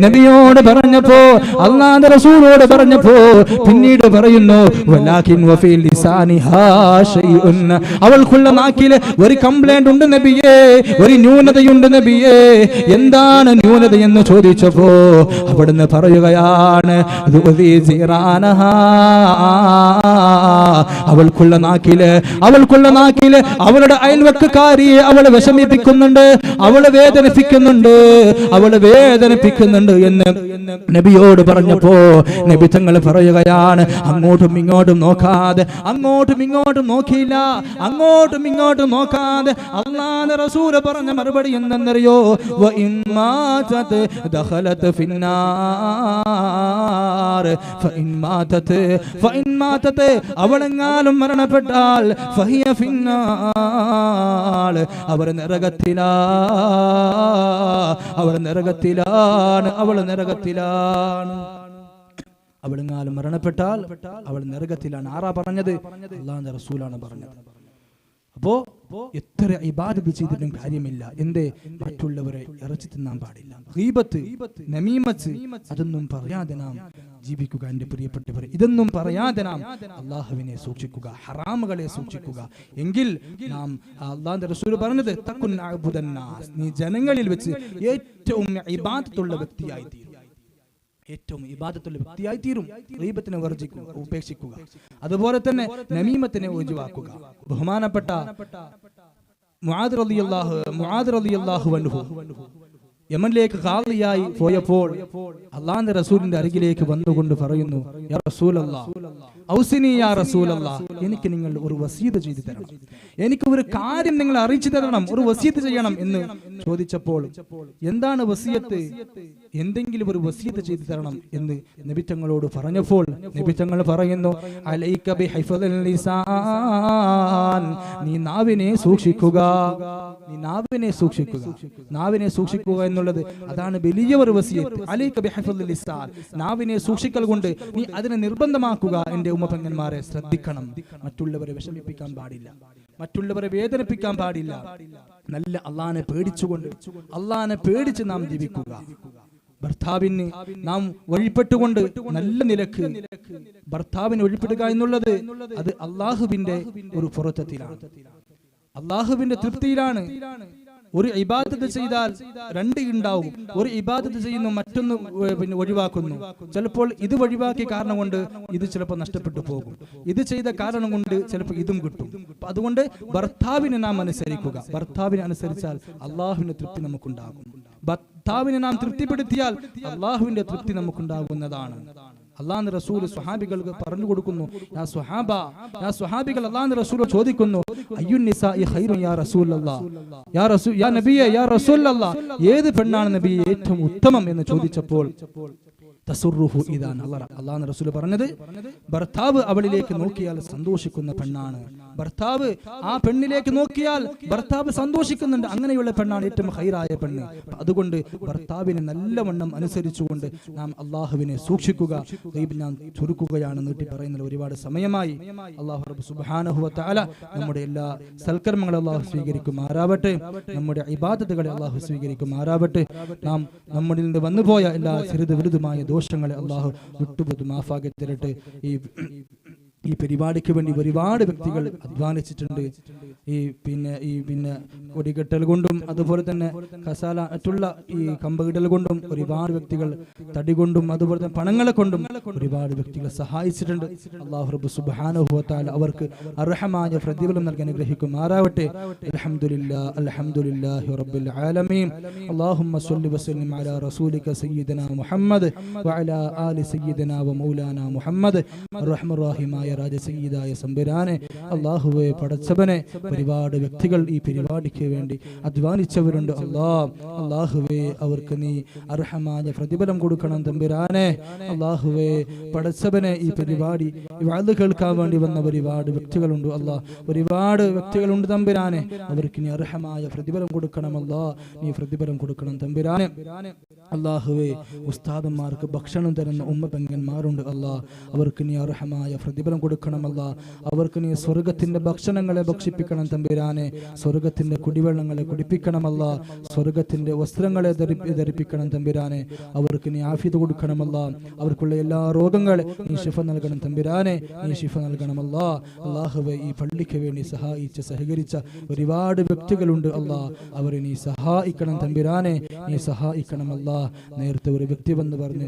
നബിയോട് പറഞ്ഞപ്പോ, അല്ലാഹുവിന്റെ റസൂലോട് പറഞ്ഞപ്പോ പിന്നീട് പറയുന്നു, വലാകിൻ വഫീ ലിസാനിഹാ ശൈഉൻ, അവൾക്കുള്ള നാക്കിൽ ഒരു കംപ്ലൈന്റ് ഉണ്ട് നബിയേ, ഒരു ന്യൂനതയുണ്ട് നബിയേ. എന്താണ് ന്യൂനത എന്ന് ചോദിച്ചപ്പോ അവിടുന്ന് പറയുകയാണ്, അവൾക്കുള്ള നാക്കില് അവളുടെ അയൽവക്കക്കാരിയെ അവളെ വിഷമിപ്പിക്കുന്നുണ്ട്, അവളെ വേദനിപ്പിക്കുന്നുണ്ട് എന്ന് നബിയോട് പറഞ്ഞപ്പോ നബി തങ്ങൾ പറയുകയാണ്, അങ്ങോട്ടും ഇങ്ങോട്ടും നോക്കാതെ, അങ്ങോട്ടും ഇങ്ങോട്ടും നോക്കിയില്ല, അങ്ങോട്ടും ഇങ്ങോട്ടും നോക്കാതെ അല്ലാഹുവിന്റെ റസൂൽ പറഞ്ഞ മറുപടി എന്തെന്നറിയോ? അവളെങ്ങാനും മരണപ്പെട്ടാൽ അവർ നരകത്തിലാണ്. അവളെങ്ങാനും മരണപ്പെട്ടാൽ അവൾ നരകത്തിലാണ്. ആരാ പറഞ്ഞത്? അല്ലാഹുവിന്റെ റസൂലാണ് പറഞ്ഞത്. അപ്പോ എത്ര ഇബാദത്ത് ചെയ്തിട്ടും കാര്യമില്ല. എന്തേ? മറ്റുള്ളവരെ ഇറച്ചി തിന്നാൻ പാടില്ല. ഗീബത്ത്, നമീമത്ത്, അതൊന്നും പറയാതെ നാം ജീവിക്കുക. എന്റെ പ്രിയപ്പെട്ടവരെ, ഇതൊന്നും പറയാതെ നാം അല്ലാഹുവിനെ സൂക്ഷിക്കുക, ഹറാമുകളെ സൂക്ഷിക്കുക. എങ്കിൽ നാം അല്ലാഹുവിന്റെ റസൂൽ പറഞ്ഞത് തകുൻ അഅ്ബുദൻ നാസ്, നീ ജനങ്ങളിൽ വെച്ച് ഏറ്റവും ഇബാദത്തുള്ള വ്യക്തിയായി തീരും. ഏറ്റവും ഇബാദത്തുള്ള വ്യക്തിയായി തീരും. ഗീബത്തിനെ ഉപേക്ഷിക്കുക. അതുപോലെ തന്നെ നമീമത്തിനെ ഒഴിവാക്കുക. ബഹുമാനപ്പെട്ട മുആദ് റളിയല്ലാഹു അൻഹു യമനിലേക്ക് ഖാദിയായി പോയപ്പോൾ അള്ളാഹുവിന്റെ റസൂലിന്റെ അരികിലേക്ക് വന്നുകൊണ്ട് പറയുന്നു, യാ റസൂലല്ലാഹ് ഔസിനി യാ റസൂലല്ലാഹ്, എനിക്ക് നിങ്ങൾ ഒരു വസീയത്ത് ചെയ്തു തരണം, എനിക്ക് ഒരു കാര്യം നിങ്ങൾ അറിയിച്ചു തരണം, ഒരു വസീയത്ത് ചെയ്യണം എന്ന് ചോദിച്ചപ്പോൾ എന്താണ് വസീയത്ത്, എന്തെങ്കിലും ഒരു വസീയത്ത് ചെയ്തു തരണം എന്ന് നബി തങ്ങളോട് പറഞ്ഞപ്പോൾ നബി തങ്ങൾ പറയുന്നു, അലൈക ബിഹിഫ്ദിൽ ലിസാൻ, നീ നാവിനെ സൂക്ഷിക്കുക, നീ നാവിനെ സൂക്ഷിക്കുക. നാവിനെ സൂക്ഷിക്കുക എന്നുള്ളത് അതാണ് വലിയ ഒരു വസിയത്ത്. അലൈക ബിഹിഫ്ദിൽ ലിസാൻ, നാവിനെ സൂക്ഷിക്കൽ കൊണ്ട് നീ അതിനെ നിർബന്ധമാക്കുക. എന്റെ ഉമ്മപെങ്ങന്മാരെ ശ്രദ്ധിക്കണം, മറ്റുള്ളവരെ വിഷമിപ്പിക്കാൻ പാടില്ല, മറ്റുള്ളവരെ വേദനിപ്പിക്കാൻ പാടില്ല. നല്ല അള്ളാഹനെ പേടിച്ചുകൊണ്ട്, അള്ളാഹനെ പേടിച്ച് നാം ജീവിക്കുക. ഭർത്താവിന് നാം വഴിപ്പെട്ടുകൊണ്ട് നല്ല നിലക്ക് ഭർത്താവിന് വഴിപ്പെടുക എന്നുള്ളത് അത് അള്ളാഹുവിന്റെ ഒരു പൊരുത്തത്തിലാണ്, അള്ളാഹുവിന്റെ തൃപ്തിയിലാണ്. ഒരു ഇബാദത്ത് ചെയ്താൽ രണ്ട് ഉണ്ടാവും. ഒരു ഇബാദത്ത് ചെയ്യുന്നു, മറ്റൊന്ന് പിന്നെ ഒഴിവാക്കുന്നു. ചിലപ്പോൾ ഇത് ഒഴിവാക്കിയ കാരണം കൊണ്ട് ഇത് ചിലപ്പോൾ നഷ്ടപ്പെട്ടു പോകും, ഇത് ചെയ്ത കാരണം കൊണ്ട് ചിലപ്പോൾ ഇതും കിട്ടും. അതുകൊണ്ട് ഭർത്താവിനെ നാം അനുസരിക്കുക. ഭർത്താവിനെ അനുസരിച്ചാൽ അള്ളാഹുവിന്റെ തൃപ്തി നമുക്കുണ്ടാകും. ഭർത്താവിനെ നാം തൃപ്തിപ്പെടുത്തിയാൽ അള്ളാഹുവിന്റെ തൃപ്തി നമുക്കുണ്ടാകുന്നതാണ്. അള്ളാഹുവിന്റെ റസൂൽ സ്വഹാബികൾക്ക് പറഞ്ഞു കൊടുക്കുന്നു, യാ സ്വഹാബ, യാ സ്വഹാബികൾ അള്ളാഹുവിന്റെ റസൂൽ ചോദിക്കുന്നു, അയ്യുൻ നിസാഇ ഖൈറുൻ യാ റസൂലല്ലാഹ്, യാ നബിയേ, യാ റസൂലല്ലാഹ്, ഏത് പെണ്ണാണ് നബിയെ ഏറ്റവും ഉത്തമം എന്ന് ചോദിച്ചപ്പോൾ തസുറുഹു ഇദാൻ, അള്ളാഹുവിന്റെ റസൂൽ പറഞ്ഞത്, ഭർത്താവ് അവളിലേക്ക് നോക്കിയാൽ സന്തോഷിക്കുന്ന പെണ്ണാണ്. ഭർത്താവ് ആ പെണ്ണിലേക്ക് നോക്കിയാൽ ഭർത്താവ് സന്തോഷിക്കുന്നുണ്ട്, അങ്ങനെയുള്ള പെണ്ണാണ് ഏറ്റവും ഖൈറായ പെണ്ണ്. അതുകൊണ്ട് ഭർത്താവിനെ നല്ലവണ്ണം അനുസരിച്ചുകൊണ്ട് നാം അള്ളാഹുവിനെ സൂക്ഷിക്കുക. ഞാൻ ചുരുക്കുകയാണ്, നീട്ടി പറയുന്നത് ഒരുപാട് സമയമായി. അള്ളാഹു റബ്ബ് സുബ്ഹാനഹു വ തആല നമ്മുടെ എല്ലാ സൽക്കർമ്മങ്ങളും അള്ളാഹു സ്വീകരിക്കുമാറാവട്ടെ, നമ്മുടെ ഇബാദത്തുകളെ അള്ളാഹു സ്വീകരിക്കുമാറാവട്ടെ. നാം നമ്മളിൽ നിന്ന് വന്നുപോയ എല്ലാ ചെറുത് വലുതുമായ ദോഷങ്ങളെ അള്ളാഹു വിട്ടുപുറത്ത് മാഫാക്കി തരട്ടെ. ഈ പരിപാടിക്ക് വേണ്ടി ഒരുപാട് വ്യക്തികൾ അധ്വാനിച്ചിട്ടുണ്ട്. ഈ പിന്നെ കൊടികെട്ടൽ കൊണ്ടും അതുപോലെ തന്നെ കസാല മറ്റുള്ള ഈ കമ്പകിടൽ കൊണ്ടും ഒരുപാട് വ്യക്തികൾ തടി കൊണ്ടും അതുപോലെ തന്നെ പണങ്ങളെ കൊണ്ടും ഒരുപാട് വ്യക്തികൾ സഹായിച്ചിട്ടുണ്ട്. അല്ലാഹു റബ്ബ് സുബ്ഹാനഹു വ തആല അവർക്ക് അർഹമായ പ്രതിഫലം നൽകി അനുഗ്രഹിക്കുമാറാവട്ടെ. അൽഹംദുലില്ലാഹി അൽഹംദുലില്ലാഹി റബ്ബിൽ ആലമീൻ. അല്ലാഹുമ്മ സ്വല്ലി വസല്ലിം അലാ റസൂലിക സയ്യിദനാ മുഹമ്മദ് വഅലാ ആലി സയ്യിദനാ വ മൗലാനാ മുഹമ്മദ്. അർഹമർ റഹീമായ രാജസയ്യിദായ സംബരാനെ, അല്ലാഹുവേ പടച്ചവനെ, ഒരുപാട് വ്യക്തികൾ ഈ പരിപാടിക്ക് വേണ്ടി അധ്വാനിച്ചവരുണ്ട്. അല്ലാഹുവേ അവർക്ക് നീ അർഹമായ പ്രതിഫലം കൊടുക്കണം തമ്പുരാനെ. അല്ലാഹുവേ പടച്ചവനെ, ഈ പരിപാടി വാദ് കേൾക്കാൻ വേണ്ടി വന്ന ഒരുപാട് വ്യക്തികളുണ്ട്. ഒരുപാട് വ്യക്തികളുണ്ട് തമ്പുരാനെ, അവർക്ക് നീ അർഹമായ പ്രതിഫലം കൊടുക്കണം. നീ പ്രതിഫലം കൊടുക്കണം തമ്പുരാനെ. അല്ലാഹുവേ ഉസ്താദന്മാർക്ക് ഭക്ഷണം തരുന്ന ഉമ്മ പെങ്ങന്മാരുണ്ട്. അവർക്ക് നീ അർഹമായ പ്രതിഫലം കൊടുക്കണം. അവർക്ക് നീ സ്വർഗത്തിന്റെ ഭക്ഷണങ്ങളെ ഭക്ഷിപ്പിക്കണം തമ്പുരാനെ, സ്വർഗത്തിന്റെ കുടിവെള്ളങ്ങളെ കുടിപ്പിക്കണം. സ്വർഗത്തിന്റെ വസ്ത്രങ്ങളെ ധരിപ്പിക്കണം തമ്പുരാനെ. അവർക്ക് നീ ആഫിയത്ത് കൊടുക്കണം. അവർക്കുള്ള എല്ലാ രോഗങ്ങളെ നീ ശിഫ നൽകണം തമ്പുരാനെ, നീ ശിഫ നൽകണം. അല്ലാഹുവേ ഈ പള്ളിക്ക് വേണ്ടി സഹകരിച്ച ഒരുപാട് വ്യക്തികളുണ്ട്. അവരെ നീ സഹായിക്കണം തമ്പുരാനെ, നീ സഹായിക്കണം. നേരത്തെ ഒരു വ്യക്തി വന്ന് പറഞ്ഞ്,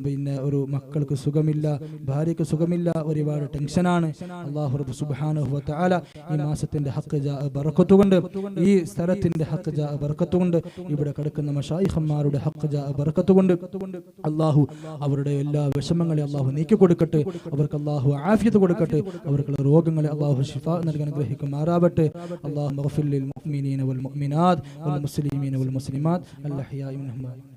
പിന്നെ ഒരു മക്കൾക്ക് സുഖമില്ല, ഭാര്യക്ക് സുഖമില്ല, ഒരുപാട് ടെൻഷനാണ്. അല്ലാഹു റബ്ബ് സുബ്ഹാനഹു വ തആല ഈ മാസത്തിന്റെ ഹഖ് ജാ ബറക്കത്ത് കൊണ്ട്, ഈ സ്ഥലത്തിന്റെ ഹഖ് ജാ ബറക്കത്ത് കൊണ്ട്, ഇവിടെ കിടക്കുന്ന മശായിഖന്മാരുടെ ഹഖ് ജാ ബറക്കത്ത് കൊണ്ട് അല്ലാഹു അവരുടെ എല്ലാ വിഷമങ്ങളെ അല്ലാഹു നീക്കി കൊടുക്കട്ടെ. അവർക്ക് അല്ലാഹു ആഫിയത്ത് കൊടുക്കട്ടെ. അവർക്കുള്ള രോഗങ്ങളെ അല്ലാഹു ശിഫ നൽകി അനുഗ്രഹിക്കുമാറാവട്ടെ. അല്ലാഹു മഗ്ഫിർ ലിൽ മുഅ്മിനീന വൽ മുഅ്മിനാത്ത് വൽ മുസ്ലിമീന വൽ മുസ്ലിമാത്ത് അൽ അഹ്യാഇ മിൻഹും